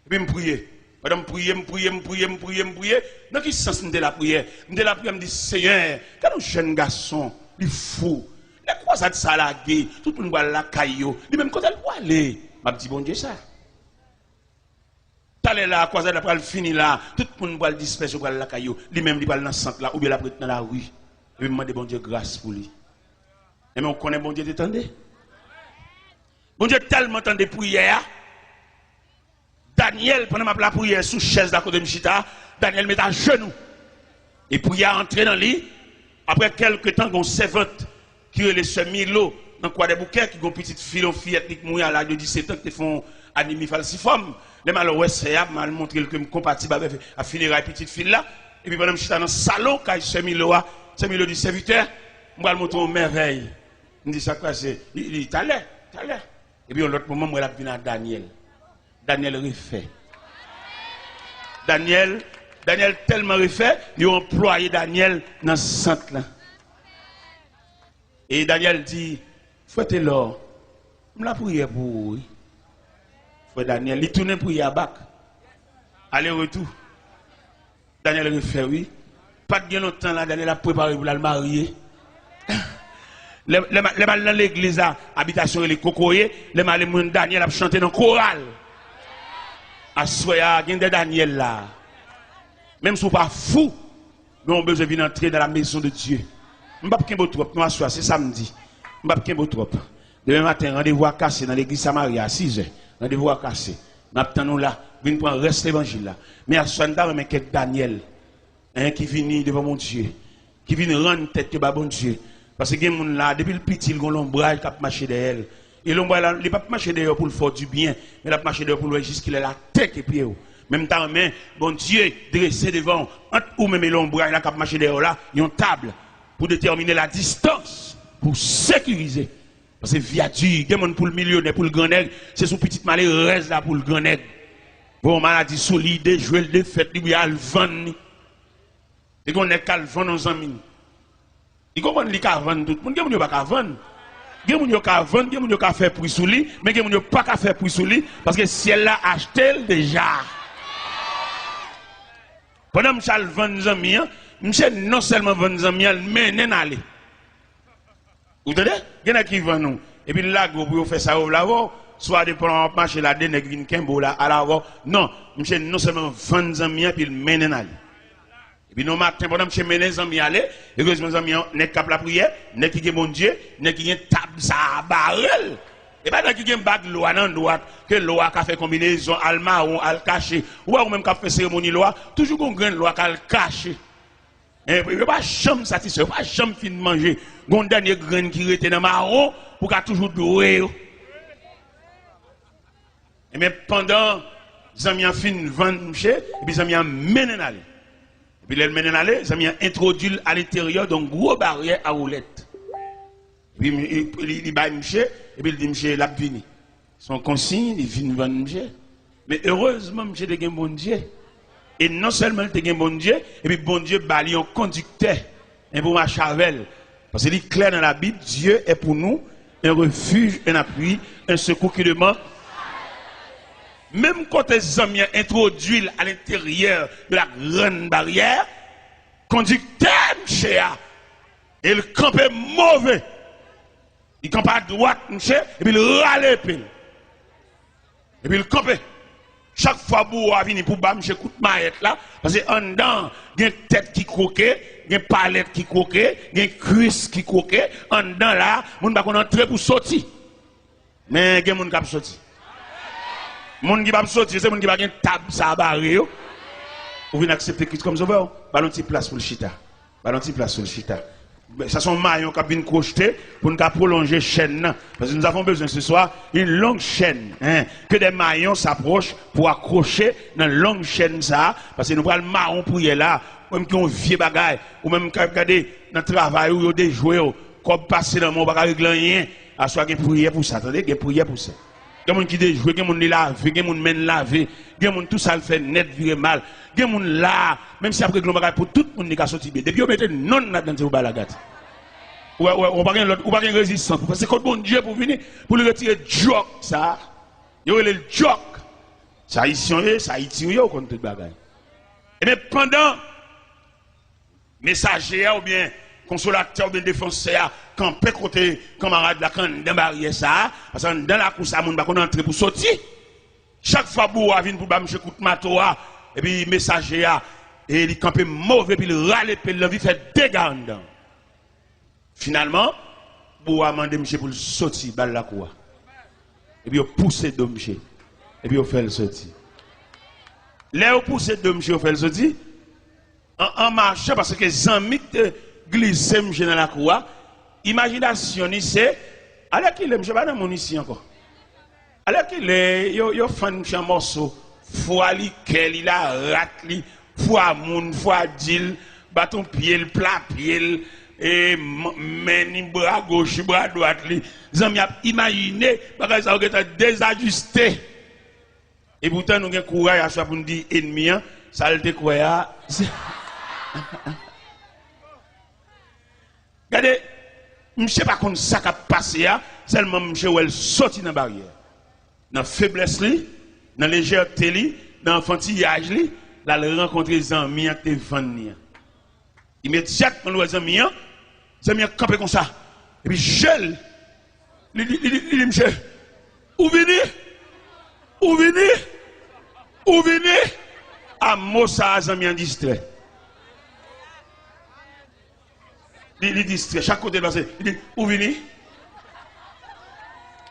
[SPEAKER 1] puis, je prie. Madame, je prie. Dans quel sens je la prière? Je la prière, je me dis, Seigneur, quand un jeune garçon, il est fou. Les croisades salagées, tout le monde va la caillou. Lui-même, quand elle va aller, je dis, bon Dieu, ça. T'allais là, croisade après, elle finit là, tout le monde va le disperser, va la caillou. Lui-même, il va dans le centre là, ou bien la prête dans la rue. Et je me demande, bon Dieu, grâce pour lui. Et mais on connaît bon Dieu, t'entendez? Bon Dieu, tellement entendu prière. Daniel, pendant ma prière sous chaise d'à côté de Mchita, Daniel met à genoux. Et prière entrer dans le lit. Après quelques temps, on servante qui est le semi-lot dans le coin des bouquets, qui ont une petite fillette qui mouille à l'âge de 17 ans, qui font anémie falciforme. Les malheureux, c'est mal montré que je suis compatible avec la funéraille petite fille là. Et puis pendant que je suis dans le salon, quand je suis semi-lot du serviteur, je vais le montrer aux merveilles. Je me dis ça quoi, c'est. Il dit, t'as l'air. Et puis, l'autre moment, moi, je vais à Daniel. Daniel refait. Daniel tellement refait, il a employé Daniel dans ce centre-là. Et Daniel dit, fouettez l'or. Je la prière pour vous. Frère Daniel, il tourne pour y abac. Aller-retour. Daniel refait, oui. Pas de bien longtemps, là, Daniel a préparé pour le marier. Les mal dans l'église, habitation et les cocoyers, les mal Daniel a chanté dans le choral. À soya, il y a Daniel là. Même si vous pas fou, nous avons besoin d'entrer dans la maison de Dieu. Je ne vais pas trop, c'est samedi. Je ne vais pas trop. Demain matin, rendez-vous à casser dans l'église Samaria à 6 h. Rendez-vous à casser. Nous là, venez prendre le reste de l'évangile là. Mais à ce moment-là, mais quelques Daniel, qui vient devant mon Dieu, qui vient rendre tête de bon Dieu. Parce que les gens là, depuis le petit, ils ont l'ombrage qui a marché derrière. Et l'ombrage, il n'a pas marché derrière pour le faire du bien, mais il a marché derrière pour le jusqu'il a la tête et pied. Même temps, mais bon Dieu, dressé devant, ou même l'ombrage là qui a marché derrière là, il y a une table pour déterminer la distance, pour sécuriser. Parce que via Dieu, il y a des gens pour le millionnaire, pour le grand nègre, c'est son petit malheur reste là pour le grand nègre. Bon, maladie solide, jouer le défaite, il y a le vent. Et qu'on est qu'à le vent dans un mine. Il comprend qu'il y a vendre tout le monde, il n'y a pas qu'à vendre. Il y a qu'à vendre, il y a qu'à faire prix sous lui, mais il n'y a pas qu'à faire prix sous lui, parce que si elle l'a acheté déjà. Pendant que je vends des amis, je non seulement vendre des amis, mais je aller. Vous entendez? Il y en a qui vendent nous. Et puis là, vous faites ça au lavo, soit de prendre marché là, de nègres qui là, à lavo. Non, je non seulement vendre des amis, puis le mener aller. Et puis, nous, matin, pendant que je mène les amis aller, et que mes amis n'est qu'à la prière, n'est qui est mon Dieu, n'est qui est table, ça, barrel. Et pas n'est qui est bague loi, non, droite, que loi qui a fait combinaison, alma ou al caché, ou même qui a fait cérémonie loi, toujours qu'on gagne loi qui a caché. Et puis, pas jamais satisfait, pas jamais fin de manger. Gon dernier grain qui était dans marron, pour qu'à toujours doué. Et mais pendant, les amis ont fin de vendre, et puis les amis ont mené aller. Et puis, les mènent aller, ça m'a introduit à l'intérieur d'un gros barrière à roulette. Puis il va monsieur, et puis il dit monsieur, l'a vini. Son consigne, il vient vendre monsieur. Mais heureusement, monsieur est un bon Dieu. Et non seulement il est un bon Dieu, et puis bon Dieu, bah, il est un conducteur, un bon machavel. Parce qu'il est clair dans la Bible, Dieu est pour nous un refuge, un appui, un secours qui demande. Même quand les hommes introduisent à l'intérieur de la grande barrière, conducteur, monsieur, et le camp est mauvais. Il campe à droite, monsieur, et puis il râle. Et puis il campe. Chaque fois que vous venez pour bam, je coûte maillette là, parce que en dedans, il y a une tête qui croquait, il y a une palette qui croquait, il y a une cuisse qui croquait, en dedans là, on ne va pas entrer pour sortir. Mais il y a des gens qui va sortir. Les gens qui va sortir, c'est les gens qui va avoir une table, ça va barrer. Vous venez accepter Christ comme sauveur, ballon de place pour le chita. Ballon de place pour le chita. Ça sont maillons qui viennent crocheter pour nous prolonger la chaîne. Parce que nous avons besoin ce soir d'une longue chaîne. Hein, que des maillons s'approchent pour accrocher dans une longue chaîne. Ça, parce que nous prenons le marron pour y aller là. Même qui ont vieux bagaille. Ou même qui regardez dans le travail où ils ont des jouets. Comme passer dans mon bagage rien. À soit qu'il y a prière pour ça. Attendez, il y a prière pour ça. Il y a des gens qui déjouent, il y a des gens qui lavent, il y a des gens qui mènent laver, il y a des gens tout ça le fait net, virer mal. Il y a des gens là, même si après que l'on va pour tout le monde qui a sorti bien. Depuis on mette non là-dedans, vous la gâte. Ou pas de résistance. Parce que quand bon Dieu pour venir, pour le retirer joke, ça, il y a le joke. Ça ici, ça ici, on compte tout le bagage. Et bien pendant, messager ou bien consolateur de défenseur, quand peut côté camarade là, quand dans barrière ça, parce que dans la course, ça, on va entrer pour sortir. Chaque fois que vous venez pour bam, je coûte matoa, et puis messager, et il campe mauvais, puis il râle, puis il fait dégâts dedans. Finalement, vous avez demandé monsieur pour le sortir, balle la cour. Et puis vous poussez de monsieur, et puis vous faites le sortir. Là, vous poussez de monsieur, vous faites le sortir, en marchant, parce que les amis glissent dans la cour. Imagination, c'est, alors qu'il est, je ne sais pas dans mon ici encore. Alors qu'il est, il fait un morceau, foi li, quel il a rat foi moun, foi dil, bâton pied, plat pied, et meni bras gauche, bras droite li. Zami a imaginé, parce que ça a désajusté. Et pourtant, nous avons courage à soi pour nous dire ennemi, ça le découvert. Regardez, je ne sais pas comment ça a passé, seulement je vais sortir dans la barrière. Dans la faiblesse, dans la légèreté, dans l'enfantillage, là, il rencontre les amis qui te vendent. Immédiatement, les amis campent comme ça. Et puis, je il dit, monsieur, où venez? Où venez? Où venez? À Mossa, les amis en distrait. Il distrait, chaque côté de il dit, où venez?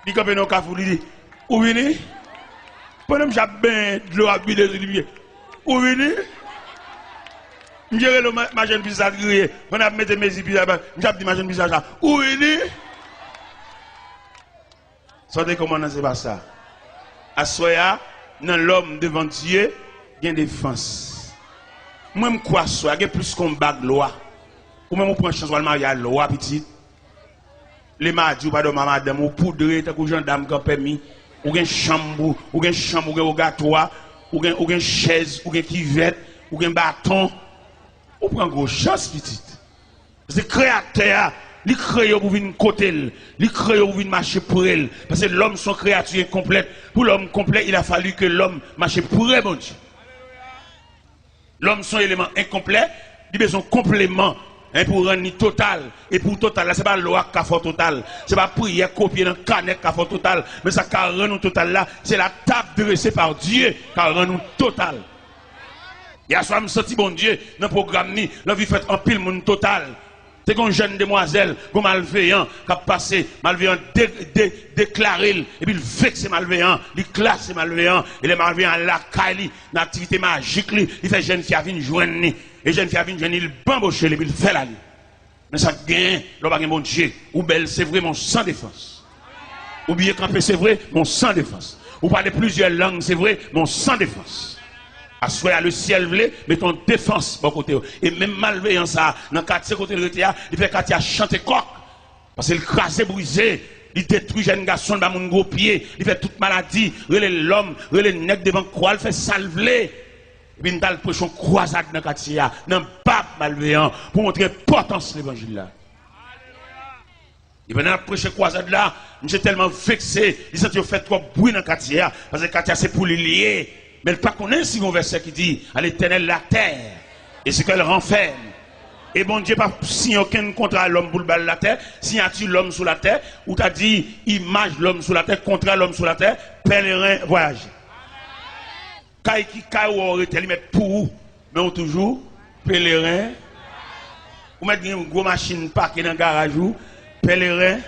[SPEAKER 1] Il campe dans le cafou, il dit, où venez? Pendant que j'ai bien de l'eau à biler, il dit, où venez? Je dirais ma jeune fille, ça grillé. On a mis mes yeux, je dis ma jeune fille, où venez? Sortez comment c'est pas ça. À soya, dans l'homme devant Dieu, il y a une défense. Moi, je crois que il y a plus qu'on bague loi. Ou même on prend chance de marier à loi petit. Les mardis ou pas de madame ou poudre, tant que gendarme qui a permis, ou une chambre, ou une chambre, ou un gâteau, ou une chaise, ou une kivette, ou un bâton. On prend gros chance petite. C'est créateur, il crée pour venir côté, il crée pour venir marcher pour elle. Parce que l'homme son créature complète. Pour l'homme complet, il a fallu que l'homme marche pour elle, mon Dieu. L'homme son élément incomplet, il a besoin de complément. Hein, pour rendre total. Et pour total, là, ce n'est pas loi qui a fait total. Ce n'est pas prière copier dans le canet qui a fait total. Mais ça qui a rendu total là, c'est la table dressée par Dieu qui a rendu total. Il y a soit me senti bon Dieu dans le programme, là, il fait un pile monde total. C'est une jeune demoiselle, un malveillant, qui a passé, malveillant déclaré, et puis il vexe malveillant, il classe malveillant, et les malveillants la caille, l'activité magique, il fait jeune fille à venir joindre, et jeune fille à venir joindre, il bamboche, et puis il fait la nuit. Mais ça gagne, l'homme pas bon Dieu, ou belle, c'est vrai, mon sans défense. Ou bien camper, c'est vrai, mon sans défense. Ou parler plusieurs langues, c'est vrai, mon sans défense. Assoya le ciel vle, mettons défense bon côté. Et même malveillant ça, dans quartier côté de l'ETA, il fait quartier chanter coq. Parce qu'il crase brisé, il détruit jeune garçon dans mon gros pied, il fait toute maladie, relè l'homme, relè nèg devant croix, il fait salver. Et puis nous allons prêcher une croisade dans le quartier, dans le pape malveillant, pour montrer l'importance de l'évangile là. Et pendant la prochaine croisade là, je suis tellement vexé, il s'est fait trop bruit dans le quartier, parce que le quartier c'est pour les lier. Mais il ne pas connaît si un verset qui dit à l'éternel la terre, et ce qu'elle renferme. Et bon Dieu pas signé aucun contrat à l'homme pour le bal la terre, signature l'homme sur la terre, ou t'as dit image l'homme sur la terre, contrat l'homme sur la terre, pèlerin voyage. Kay qui kay ou arrêté, il met pour mais on toujours pèlerin. Ou mettre une grosse machine parquée dans le garage ou pèlerin.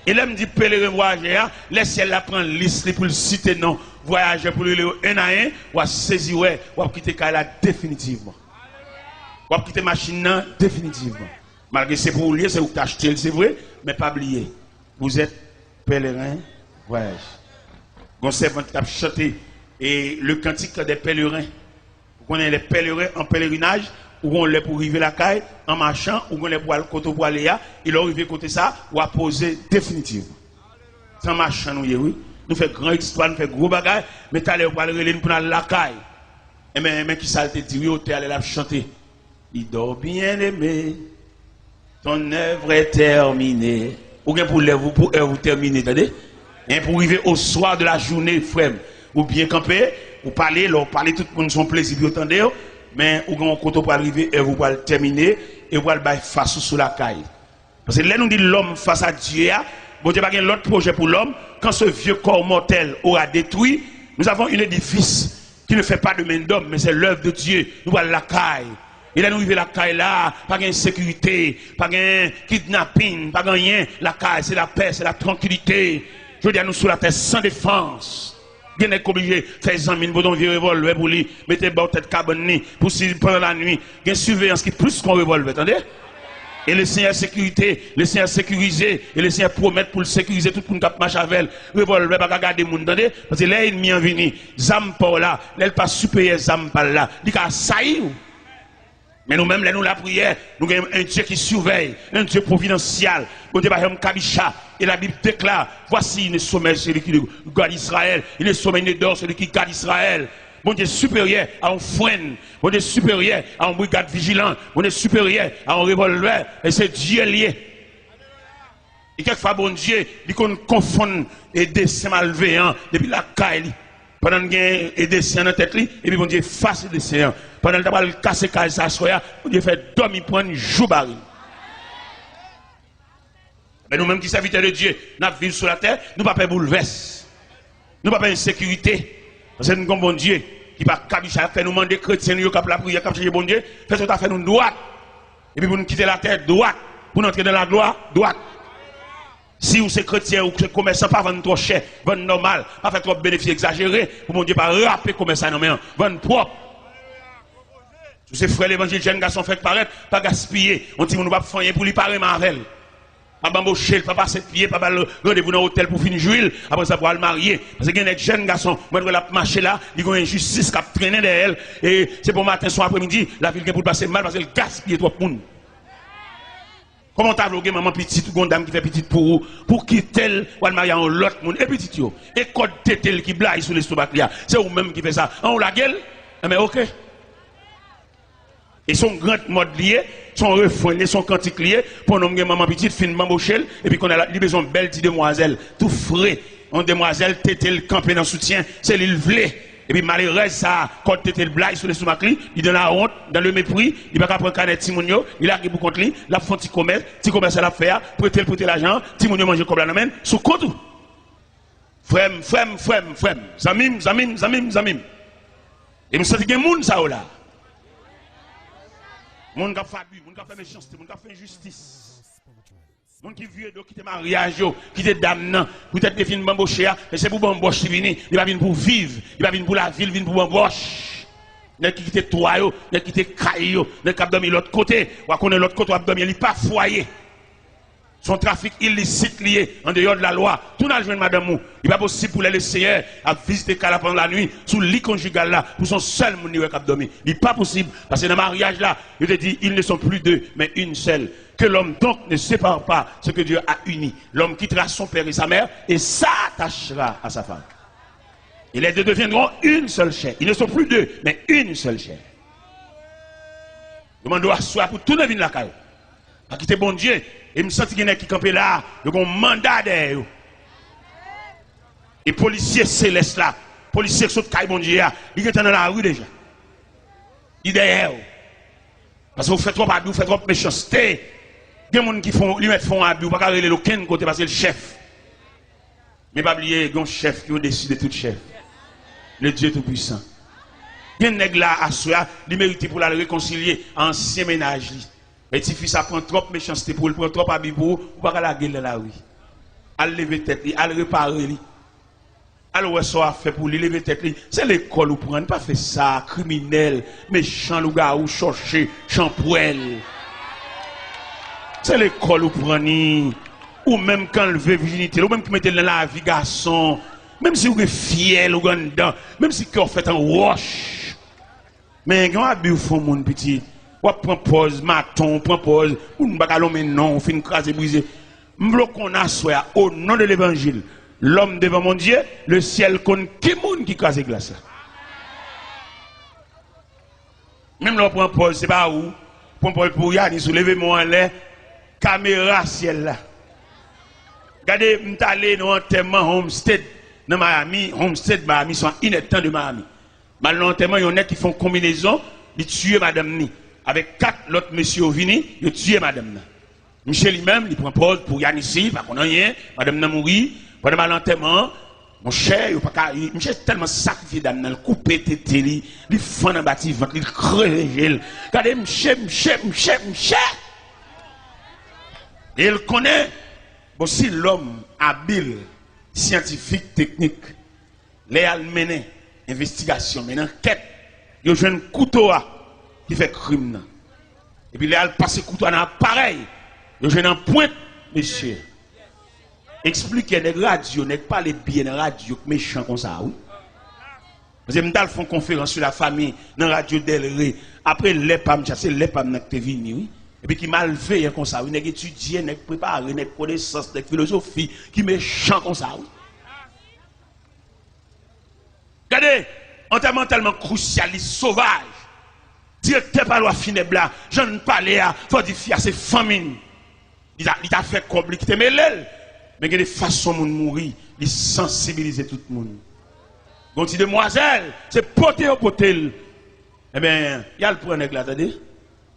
[SPEAKER 1] Et là me dit pèlerin voyageur, laisse ciel la prendre liste pour le citer non voyageur pour le un à un, ou à saisir ouais, ou à quitter kay là définitivement. Ou à quitter machine là définitivement. Malgré c'est pour lier, c'est où t'acheter, c'est vrai, mais pas oublier. Vous êtes pèlerin voyage. Gon servant qui a chanté et le cantique des pèlerins. Vous connaissez les pèlerins en pèlerinage, où on les pour arriver la caille, en marchant, où on les pour aller côté pour aller là, ils ont arrivé côté ça, ou à poser définitivement. Sans marchant, nous, oui. Nous faisons grande histoire, nous faisons gros bagages, mais tu as l'air pour aller pour aller la caille. Et mais qui ça te dit, oui, tu es allé là chanter. Il dort bien aimé, ton œuvre est terminée. Ou bien pour vous terminer, attendez? Et pour arriver au soir de la journée, frère, ou bien camper, ou parler tout le monde son plaisir, vous entendez, mais ou quand on pour arriver et vous allez terminer et vous allez face sous la caille. Parce que là nous dit l'homme face à Dieu, bon Dieu pas l'autre projet pour l'homme, quand ce vieux corps mortel aura détruit, nous avons un édifice qui ne fait pas de main d'homme, mais c'est l'œuvre de Dieu. Nous allons la caille. Et là nous arrivons la caille là, pas de sécurité, pas de kidnapping, pas de rien. La caille c'est la paix, c'est la tranquillité. Je veux dire nous sur la terre sans défense. Bien est obligé faire examiner pour vieux revolver pour lui, mettez bas tête cabane pour si pendant la nuit, il y a une surveillance qui est plus qu'un revolver, attendez? Et le Seigneur sécurité, le Seigneur sécurisé, et le Seigneur promet pour le sécuriser tout le monde qui marche avec revolver pas garder monde, attendez? Parce que là il m'y en venu, zam par là, là pas supérieur zam par là, il a saillir. Mais nous-mêmes, là, nous la prière, nous avons un Dieu qui surveille, un Dieu providentiel. Bon Dieu, par Kabisha, et la Bible déclare, voici le sommet celui qui garde Israël, il est sommet d'or celui qui garde Israël. Bon Dieu supérieur à un frein, bon Dieu supérieur à un brigade vigilant, bon Dieu supérieur à un revolver, et c'est Dieu lié. Et quelquefois, bon Dieu, il confond et dessin malveillant depuis la caille. Pendant qu'il y a des séants dans la tête, et puis bon Dieu face des séants. Pendant qu'il a cassé la soya, bon Dieu fait dormir pour un jour baril. Mais nous-mêmes qui serviteurs de Dieu, nous vivons sur la terre, nous ne pouvons pas bouleverser. Nous ne pouvons pas insécurité. Parce que nous avons bon Dieu qui va faire nous demander chrétiens, nous avons la prière, comme bon Dieu, fait ce que fait nous droite. Et puis pour nous quitter la terre, droite. Pour nous entrer dans la gloire, droite. Si vous êtes chrétien ou que commerçant, pas vendre trop cher, vendre normal, pas faire trop de bénéfices exagérés, pour mon Dieu, pas rapper commerçant, non, mais vendre propre. Tous ces frères l'évangile, jeunes garçons fait paraître, pas gaspiller. On dit, on ne va pas faire pour lui parler Marvel. Pas bamboucher, pas passer de pied, pas rendez-vous dans l'hôtel pour finir jouer, après ça pour le marier. Parce qu'il y a des jeunes garçons, moi je la marcher là, ils ont une injustice qui a traîné derrière elle, et c'est pour matin, soir, après-midi, la ville qui pour passer mal parce qu'elle gaspille trop de monde. Comment t'as vlogué maman petite ou une dame qui fait petite pour quitter ou marier en l'autre monde et petite yo. Et code tétel qui blague sur l'estomac là, c'est vous même qui fait ça. On la gueule, mais OK. Et son grand mode lié, son refrain, son cantique lié pour nous maman petite fin mambochel et puis qu'on a besoin de belle petite demoiselle tout frais. On demoiselle tétel camper dans soutien, c'est l'île vlé. Et puis malheureusement, ça, quand tu étais le blague sur les sous il donne la honte, dans le mépris, il va pas prendre canet Timonio, il a pour contre lui, la font petit commerce à la faire, prêter l'argent, Timonio mange comme la main, sous compte. Frem. Zamim. Et me sens qu'il y a un monde ça là. Monde qui a fait abus, monde qui a fait méchanceté, monde qui a fait injustice. Mon qui vieux qui te mariage, qui te damnant, peut-être que fin bambocher, et c'est pour bamboche qui vient, il va venir pour vivre, il va venir pour la ville, il va venir pour bamboche. Ne quitte toi, ne quitte caillou, ne cap dormir l'autre côté, ou à connaître l'autre côté, ou à dormir, il pas foyer. son trafic illicite lié en dehors de la loi. Tout n'a joué madame mou. Il n'est pas possible pour les seigneurs à visiter Kala pendant la nuit sous le lit conjugal là pour son seul moun qui a dormi. Il n'est pas possible parce que dans le mariage là, il te dit ils ne sont plus deux mais une seule. Que l'homme donc ne sépare pas ce que Dieu a uni. L'homme quittera son père et sa mère et s'attachera à sa femme. Et les deux deviendront une seule chair. Ils ne sont plus deux mais une seule chair. Je dois asseoir pour tout le monde la caille. Pas quitter bon Dieu. Et me sens qu'il y en a qui campent là. Ils ont un mandat derrière. Et policiers célestes là. Policiers qui sont caille bon Dieu. Ils sont dans la rue déjà. Ils sont derrière. Parce que vous faites trop abus, vous faites trop méchanceté. Il y a des gens qui font, lui font abus. Vous ne pouvez pas aller aucun côté parce que c'est le chef. Mais pas oublier, il y a un chef qui est au-dessus de tout chef. Le Dieu Tout-Puissant. Il y a un nègre là à soi, il mérite pour la réconcilier ancien ménage. Et si fils ça prend trop méchanceté pour le prendre trop abus pour pas la gueule là oui. Al lever tête, al réparer li. Al ouais ça fait pour lui lever tête li. C'est l'école ou prendre pas fait ça criminel, méchant louga ou chercher champoel. C'est l'école ou prendre ou même quand le veut virginité, ou même qui mettez dans la vie garçon, même si vous êtes fiel ou dedans, même si vous faites un roche. Mais quand vous avez fait mon petit, vous prenez pause, maton, prenez pause, vous ne pouvez pas non, vous finissez craser, briser. M'blo qu'on a soit au nom de l'évangile, l'homme devant mon Dieu, le ciel connaît qui monde qui crase glace. Même là, prend pause, c'est pas où, prend pause pour y aller, soulevez-moi en l'air, caméra ciel là. Regardez, je suis allé dans un enterrement Homestead, dans Miami, Homestead, Miami, sont inactants de Miami. Malheureusement, il y en a qui font combinaison, ils tuent madame ni. Avec 4 autres messieurs venus, ils tuent madame ni. Michel lui-même, il prend pause pour Yann ici, pas qu'on a rien, madame n'a mouru, pendant l'enterrement, mon cher, Michel est tellement sacrifié d'âme, il coupe tété, il fend dans le bâtiment, il crève, regardez, Michel. Et il connaît, bon, si l'homme habile, scientifique, technique, les Allemands, investigation, mais enquête, il y a un couteau qui fait crime. Et puis, il a passé couteau dans l'appareil. Il y a un point, monsieur. Expliquez les radios, ne parlez bien de radio méchant comme ça, oui. Parce que nous font conférence sur la famille dans la radio d'Elré. Après, les PAM, c'est les PAM qui sont venus, oui. Et puis, qui mal fait comme ça, oui. Nous étudié, nous préparé, nous connaissance, nous philosophie, qui méchant comme ça, oui. Regardez, enterrement tellement crucialiste, sauvage. Directeur par loi funèbre là, je ne parlais à, faut dire à ses familles. Il a fait compliquer, mais l'aile. Mais il y a des façons de mourir, il sensibilise tout le monde. Donc, si demoiselle, c'est poté au potel. Eh bien, il y a le point là, attendez.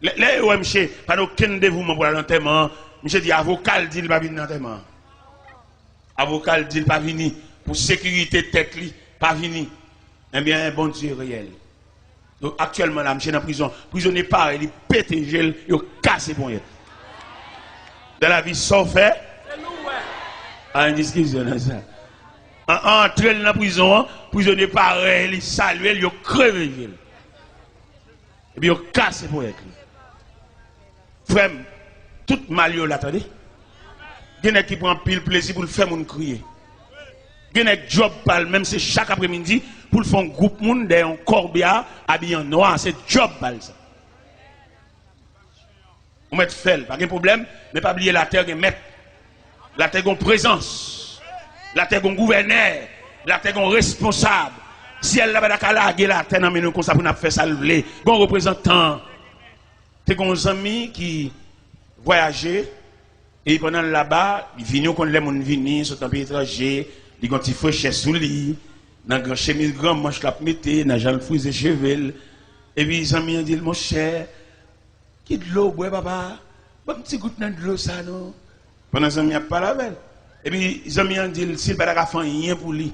[SPEAKER 1] Les OMC, pas aucun dévouement pour l'enterrement. Monsieur dit, avocat dit, il va venir l'enterrement. Avocat dit, il va venir. Pour sécurité tête, pas venir. Eh bien, bon Dieu réel. Donc, actuellement, là, monsieur dans la prison. Prisonnier pareil, il pète un gel, il casse pour rien. Dans la vie, sans fait. Ah, une discussion, ça. Entre dans la prison, prisonnier pareil, il salue, il crève le gel. Et puis, il casse pour rien. Frère, tout mal, là, attendez. Il y a qui prend pile plaisir pour le faire mon crier. Il y a un job, même si chaque après-midi, pour le faire un groupe monde derrière un corbia habillé en noir, c'est job ça. On met fait, pas de problème, mais pas oublier la terre est maître. La terre est présence. La terre est gouverneur. La terre est responsable. Si elle n'a pas de la terre, non, mais nous, comme ça, pour nous faire ça, le bon représentant. C'est un ami qui voyageait, et pendant là-bas, il vient, quand les gens viennent, sont un pays étranger, ils ont un petit fouet sous lui. Dans la chemise grand manche la mette, dans Jean fouille ses cheveux. Et puis les amis ont dit, mon cher, qui de l'eau, bois papa, bon petit goutte de l'eau ça non. Pendant les amis n'ont pas la belle. Et puis les amis ont dit, s'il ne peut pas faire rien pour lui,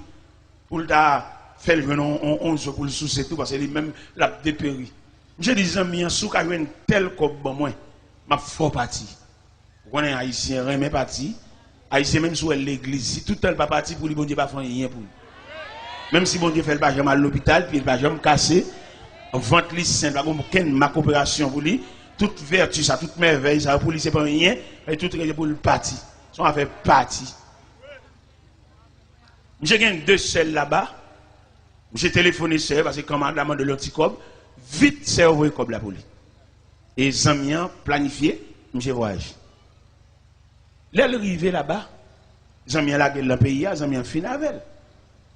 [SPEAKER 1] pour le faire le on pour le sous tout, parce que lui-même l'a dépéri. J'ai dit, les amis, sous qu'à une telle comme moi, m'a fort parti. Vous connaissez haïtien, mais parti. Haïtien même sous l'église, si tout le pas parti pour lui, bon Dieu pas faire rien pour lui. Même si bon Dieu fait le pajama à l'hôpital, puis le pajama cassé, vente lui saint, ma coopération pour lui, toute vertu, ça, toute merveille, ça, pour lui, c'est pas rien, et tout est pour le parti. Ça va faire partie. J'ai gagné 2 selles là-bas. J'ai téléphoné seul parce que commandement de l'anticob, vite c'est envoyé comme la police. Et Zamien planifié, j'ai voyagé. Là, arrivé là-bas, Zamien la gueule dans le pays, Zamien fin avec elle.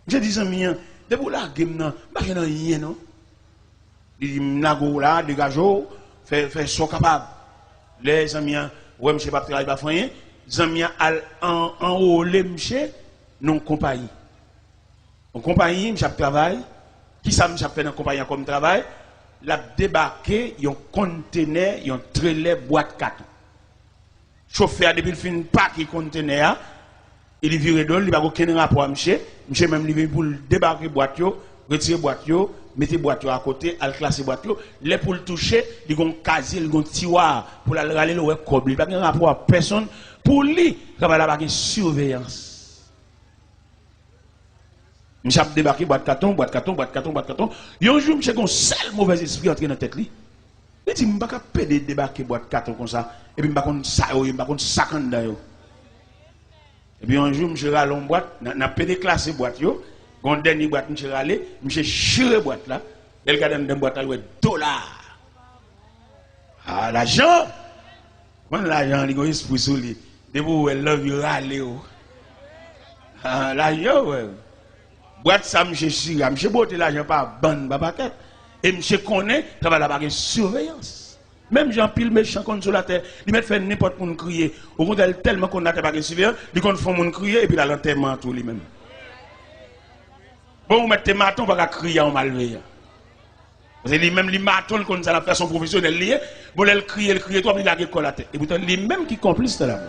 [SPEAKER 1] J'ai dit Zamien, de vous la gueule, non, pas que rien, non. Il dit, nago là, dégageau, fait son capable. Les Zamien, ouais, monsieur pas travailler, pas rien. Zamien en haut, les monsieur, non compagnie. En compagnie, je travaille. Qui ça me fait dans la compagnie comme travail? La débarqué, un conteneur, un trailer boîte carton. Chauffeur depuis le fin pas qui conteneur, il vire d'ol, il va aucun rapport à monsieur. Monsieur même livré pour débarquer boîte yo, retirer boîte yo, mettre boîte yo à côté, al classer boîte yo, les pour le toucher, il gon casier, il gon tiroir pour la râler le cob, il pas un rapport à personne pour lui, ça va la surveillance. Je suis débarqué, boîte carton. Et un jour, je suis un seul mauvais esprit entré dans la tête. Il dit, je ne peux pas débarquer boîte carton comme ça. Et puis, je ne peux pas sac en dedans. Et puis, un jour, je suis allé en boîte, je suis pédé classé boîte. Quand je dernier boîte, je suis allé, je suis chiré boîte là. Et le gars dans la boîte, il dit, $. Ah, l'argent. Quand l'argent, il y a un esprit sur lui. De vous, elle love you, râler. Ah, l'argent, ouais. Boîte ça, monsieur Sira, monsieur Boté l'argent pas bande, babaquette. Et monsieur connaît, ça va la baguette surveillance. Même Jean Pile méchant consolateur, il met fait n'importe quoi crier. Au contraire, tellement qu'on a baguette surveillance, il compte faire mon crier et puis la l'enterrement tout lui-même. Bon, vous mettez maton, pas crier en malveillant. Parce que lui-même, les matons, comme ça, la façon professionnelle liée, bon, elle crie, toi, il a l'école à tête. Et pourtant, lui-même qui complice de là.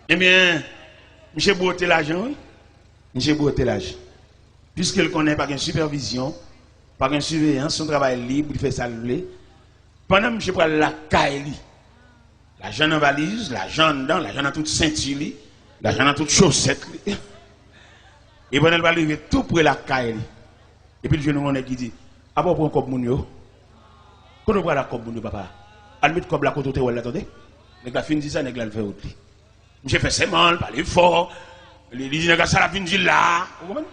[SPEAKER 1] Eh bien, monsieur Boté l'argent, oui. Monsieur Boté l'argent. Puisqu'il connaît pas une supervision, pas une surveillance, son travail libre, il fait ça le pendant que monsieur prend la caille, l'argent en valise, l'argent dedans, l'argent dans toute ceinture, l'argent dans toute chaussette. Et pendant qu'il va arriver tout près la caille. Et puis le jeune homme qui dit, ah bon, pour un cop moun yo. Quand on voit la cop moun yo, papa, elle met comme la côte au théorie, attendez. Les gars fin dit ça, les gars le fait autre. J'ai fait ses mal, parler fort. Il dit, ça la fin dit là. Vous comprenez?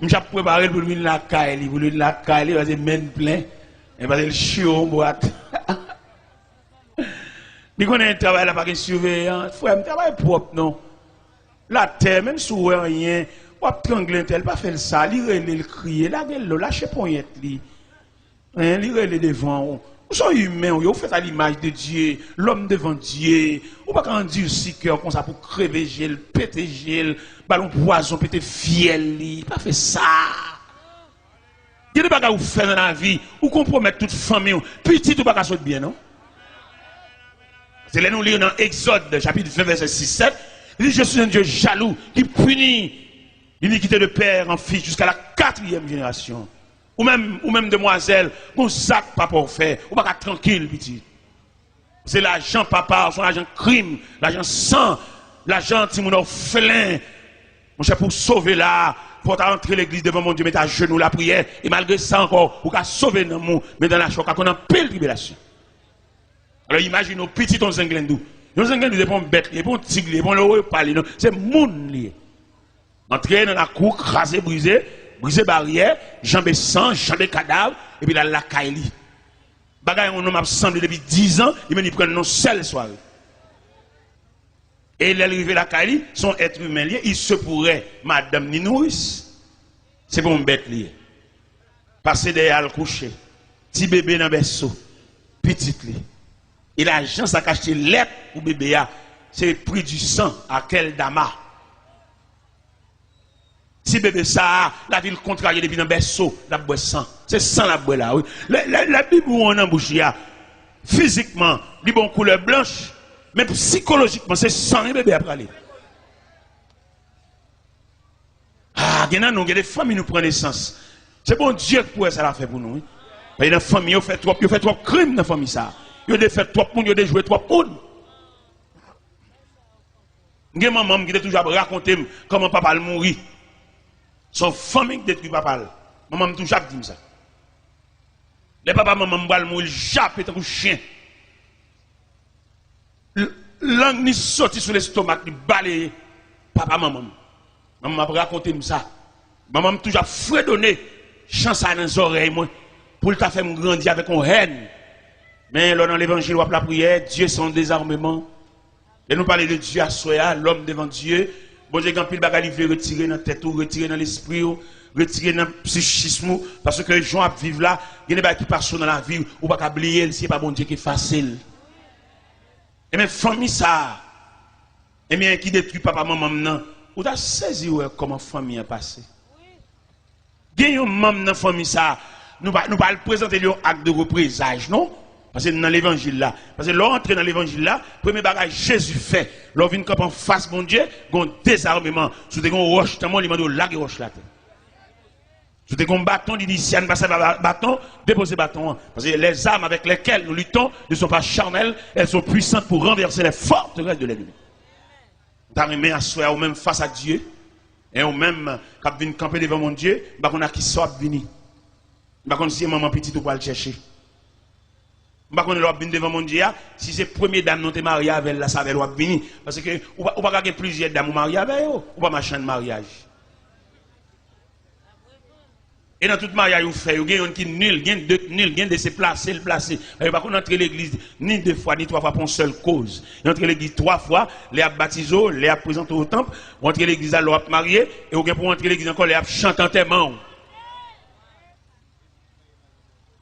[SPEAKER 1] J'ai préparé pour lui la caille, pour lui la caille, il va se mettre plein. Il va se chier en boîte. Il connaît un travail là, pas de surveillance. Il faut un travail propre, non. La terre, même si vous rien, vous avez trangler tel, pas faire ça, il crier, la gueule, lâchez poignette, il relève devant. Vous sont humains, vous faites à l'image de Dieu, l'homme devant Dieu. Vous ne pouvez pas dire si cœur comme ça pour crever gel, péter gel, ballon poison, péter fiel, pas faire ça. Il y a des bagages que vous faites dans la vie, vous compromettez toute famille, petit ou pas sauter bien, non? C'est là nous lisons dans Exode, chapitre 20, verset 6-7. Il dit, je suis un Dieu jaloux qui punit l'iniquité de père en fils jusqu'à la 4e génération. Ou même demoiselle, mon sac pas pour faire, ou pas tranquille, petit. C'est l'argent papa, son l'argent crime, l'argent sang, l'argent ti mon orphelin. Mon cher, pour sauver là, pour rentrer l'église devant mon Dieu, mettre à genoux la prière, et malgré ça encore, pour sauver dans mon, mais dans la choc, qu'on a pile tribulation. Alors imagine nos petits ton zinglendou. Nos zinglendou, c'est pas un bête, c'est pas un tigre, c'est pas un repas, c'est moun lié. Entrer dans la cour, craser, briser barrière, jambes sang, jambes cadavre, et puis la caille. Bagay on homme assemblé depuis 10 ans, il me prend une seule soirée. Et il est arrivé la caille, son être humain lié, il se pourrait, madame ni nourrice. C'est pour un bête lié. Passer derrière le coucher, petit bébé dans le berceau, petite lié. Et l'argent, ça cache l'être pour bébé, c'est le prix du sang à quel dama. Si bébé ça, la ville contrariée depuis dans le berceau, la boue sang. C'est sang la boue là, oui. La Bible où on embouche, physiquement, il bon couleur blanche, mais psychologiquement, c'est sang et bébé après aller. Ah, il y a des familles qui nous prennent naissance. C'est bon Dieu qui pourrait ça la faire pour nous. Il y a des familles qui fait trop crimes dans la famille ça. Il y a des fait trop monde, il y a des jouer trop monde. Il y a maman qui a toujours raconté comment papa mourit. Son famille détruit papa. Maman me toujours dit ça. Les papas maman me mourir jappe tant que chien. Langue ni sorti sur l'estomac ni balayer papa maman. Maman m'a raconté ça. Maman m'a toujours fredonné chance dans les oreilles moi pour le faire me grandir avec une haine. Mais là dans l'évangile ou la prière, Dieu son désarmement. Et nous parler de Dieu à soi, l'homme devant Dieu. Bon Dieu, quand pile bagage veut retirer dans la tête ou retirer dans l'esprit ou retirer dans le psychisme parce que les gens vivent là, il y a des choses qui passent dans la vie ou pas oublier, c'est pas bon Dieu qui est facile. Et même famille ça, et bien qui détruit papa maman non, ou t'as saisi comment famille a passé. Il y a un membre dans la famille ça, nous pas le présenter un acte de représage non? Parce que dans l'évangile là, parce que l'entrée dans l'évangile là, premier bagage Jésus fait, l'on vient en face mon Dieu, un désarmement, sous des roches, tellement il m'a dit la roche là. Sous des bâtons, il dit si on ne passe pas bâton, déposez bâton. Parce que les armes avec lesquelles nous luttons ne sont pas charnelles, elles sont puissantes pour renverser les forteresses de l'ennemi. T'as remis à soi ou même face à Dieu, et ou même quand vient camper devant mon Dieu, bah on a qui sort venir. Bah on si maman petite ou pas le chercher. Bah on est venir devant mon Dieu, si c'est première dame non t'es marié avec la ça va venir parce que ou pas gagner plusieurs dames mariées avec ou pas machin de mariage. Et dans tout mariage vous fait, il y a un qui nul, il y a deux nul, il y a de se placer, le placer. Il pas qu'on entre l'église ni deux fois ni trois fois pour une seule cause. Il entre l'église trois fois, les a baptisé, les a présenté au temple, entre l'église à l'autre marié et ou pour entrer l'église encore les a chanté en témoin.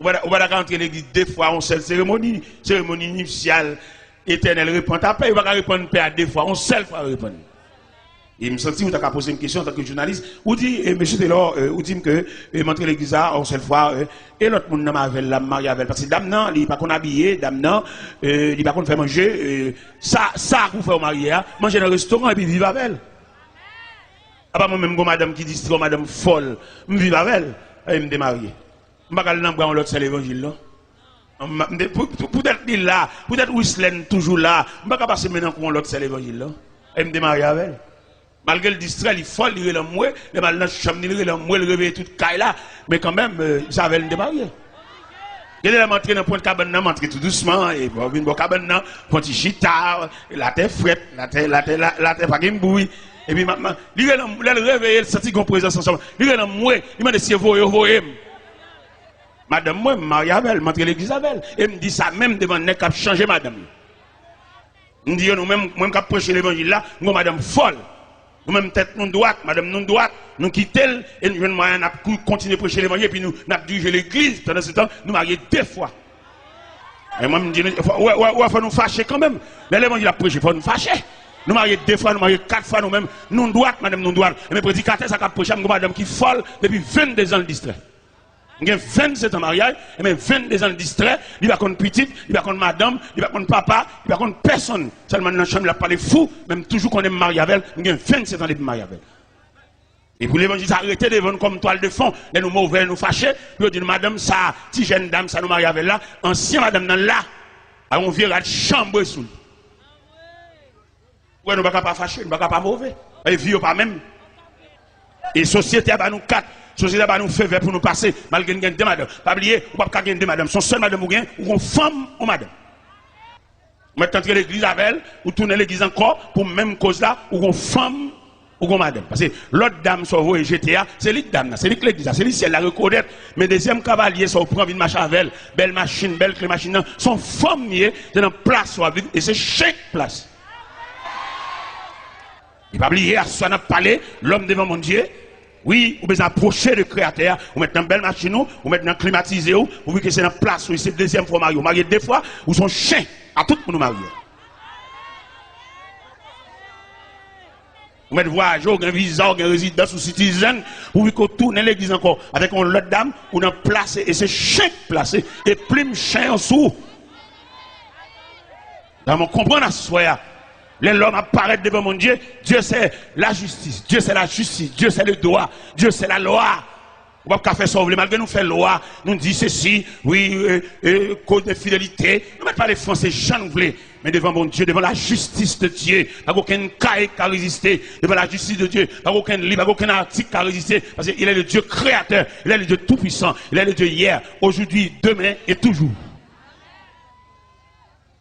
[SPEAKER 1] On va rentrer l'église deux fois en seule cérémonie nuptiale éternelle répond à paix, il va répondre paix à deux fois, en seule fois répondre. Et me senti où tu as posé une question en tant que journaliste, ou dit monsieur Taylor, ou dit que montrer l'église en seule fois et l'autre monde n'a pas la marié avec parce que dame non, il pas qu'on habillé, dame non, il pas qu'on fait manger ça vous fait au marié, manger dans le restaurant et puis vivre avec elle. Ah pas moi même go madame qui dit madame folle, me vivre avec elle et me démarier. M'bakal nan bran l'autre c'est l'évangile là. Peut-être là, peut-être Wislène toujours là, m'bakal passer maintenant pour l'autre c'est l'évangile là. Et me démarier avec elle. Malgré le distrait, il faut le moué, le mal dans chambre, il moué, le réveiller toute caille là, mais quand même ça avait le démarier. Il est montré dans le point de cabane, montré tout doucement et bon cabane là, point chita, la terre frette, la terre pas game bouille. Et puis maintenant, il le réveiller, il sentit qu'on présence ensemble. Il est moué, il m'a dit si vous voyez. Madame, moi, Marie-Abel, montre l'église Abel. Et me dit ça même devant le nez qui a changé madame. Me dit, nous-mêmes, moi, qui a prêché l'évangile là, nous, madame folle. Nous-mêmes, tête nous droite, madame nous droite, nous quittons, et nous, moyen, nous continuer à prêcher l'évangile, et puis nous, dirigé l'église. Pendant ce temps, nous marions deux fois. Et moi, je me dis, il faut nous fâcher quand même. L'évangile a prêché, il faut nous fâcher. Nous marions deux fois, nous marions quatre fois nous-mêmes. Nous droite, madame nous droite. Et mes prédicateurs, ça a prêché, madame qui folle depuis 22 ans le distrait. Il y a 27 ans de mariage, et même 22 ans de distrait, il va contre petite, il va contre madame, il va contre papa, il va contre personne. Seulement dans la chambre, il n'a pas les fous, même toujours qu'on est marié avec elle, il y a 27 ans de mariage avec elle. Et pour l'évangile, arrêtez de vendre comme toile de fond, et nous mauvais, nous fâchés, puis on dit, madame, ça, si jeune dame, ça nous marie avec là, ancien madame, là, on vient à chambre sous. Ouais, nous ne pouvons pas fâcher, nous ne pouvons pas mauvais. Et vieux pas même. Et société, à nous quatre. Société va nous faire pour nous passer, malgré que deux madame. Pas oublier, ou pas gagner deux madame. Son seul madame ou gain, ou une femme ou madame. Maintenant, entrer l'église avec elle, ou tourner l'église encore, pour même cause là, ou une femme ou une madame. Parce que l'autre dame, soit vous et GTA, c'est l'autre dame, c'est l'église, c'est l'église, elle la reconnaît. Mais deuxième cavalier, ça vous prend une machine avec elle, belle machine, belle clé machine, son femme, c'est dans place, soit vivre, et c'est chaque place. Il va oublier, à soi, n'a parlé, l'homme devant mon Dieu. Oui, vous besoin approcher le créateur, vous mettez dans belle machine, vous mettez dans climatisé, vous voyez que c'est dans place, c'est la deuxième fois marié, vous mariez deux fois, vous sont chiens à tout le monde marié. Vous mettez voyage, vous avez un visa, vous avez une résidence ou citizen, vous voyez qu'on tourne l'église encore avec une autre dame, vous avez placé, et c'est chien placé, et plume chien en dessous. Dans mon comprendre à soi. L'homme apparaît devant mon Dieu, Dieu c'est la justice, Dieu c'est la justice, Dieu c'est le droit, Dieu c'est la loi. On va pas faire ça, malgré nous faire loi, nous dit ceci, oui, code de fidélité, nous ne mettons pas les Français, j'en voulais. mais devant mon Dieu, devant la justice de Dieu. Pas aucun cahier qui a résisté. Devant la justice de Dieu, pas aucun livre, pas aucun article qui a résisté. Parce qu'il est le Dieu créateur, il est le Dieu tout-puissant, il est le Dieu hier, aujourd'hui, demain et toujours.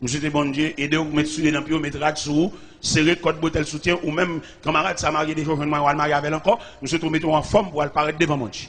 [SPEAKER 1] Monsieur te bon Dieu, aidez vous mettre sur les lampions, mettre rad sur vous, serrer code bouteille soutien, ou même camarade, ça marié des jours, je vais marier avec encore, monsieur te mettons en forme pour apparaître devant mon Dieu.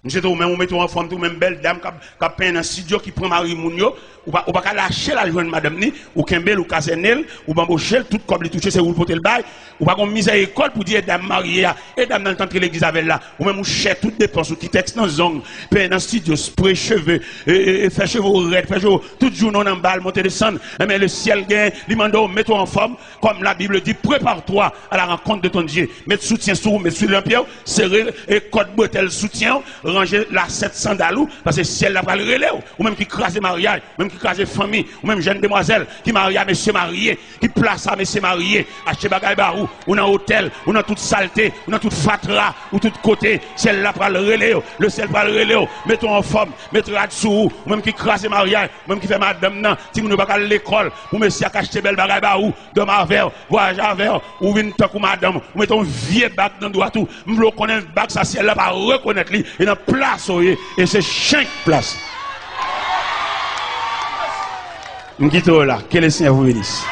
[SPEAKER 1] Monsieur te même mettons en forme, tout même belle dame qui a peint dans un studio qui prend Marie Mounio, ou pas lâcher la jeune madame ni, ou Kembel, ou Casenel, ou Bambochel, tout comme les toucher, c'est où le porter le bail, ou pas comme mise à école pour dire dame mariée, et dame dans le temps que l'église avait là, ou même ou cher toutes dépenses, ou qui texte dans zone, peint dans studio, spray cheveux, et faire cheveux raides, faire cheveux, tout jour non en balle, monter descendre, mais le ciel gagne, l'imando, mets-toi en forme, comme la Bible dit, prépare-toi à la rencontre de ton Dieu, mets soutien sur, mets sur l'empire, serrer, et code bretelle soutien, ranger la 700 dalou, parce que ciel la va le relais, ou même qui crase mariage, même qui crase famille, ou même jeune demoiselle, qui marie à monsieur marié, qui place à monsieur marié, acheter bagay barou, ou dans hôtel, ou dans toute saleté, ou dans toute fatra, ou tout côté, ciel la va le relais, le ciel va le relais, mettons en forme, mettons là-dessous, ou même qui crase mariage, ou même qui fait madame nan, si vous ne pas à l'école, ou monsieur a acheté belle bagay barou, de ma verre, voyage à verre, ou vin tant ou madame, ou mettons vieux bac dans droit tout, m'lo connaît bac ça ciel là va reconnaître lui, et dans place et c'est chaque place. M'quitte là, que le Seigneur vous bénisse.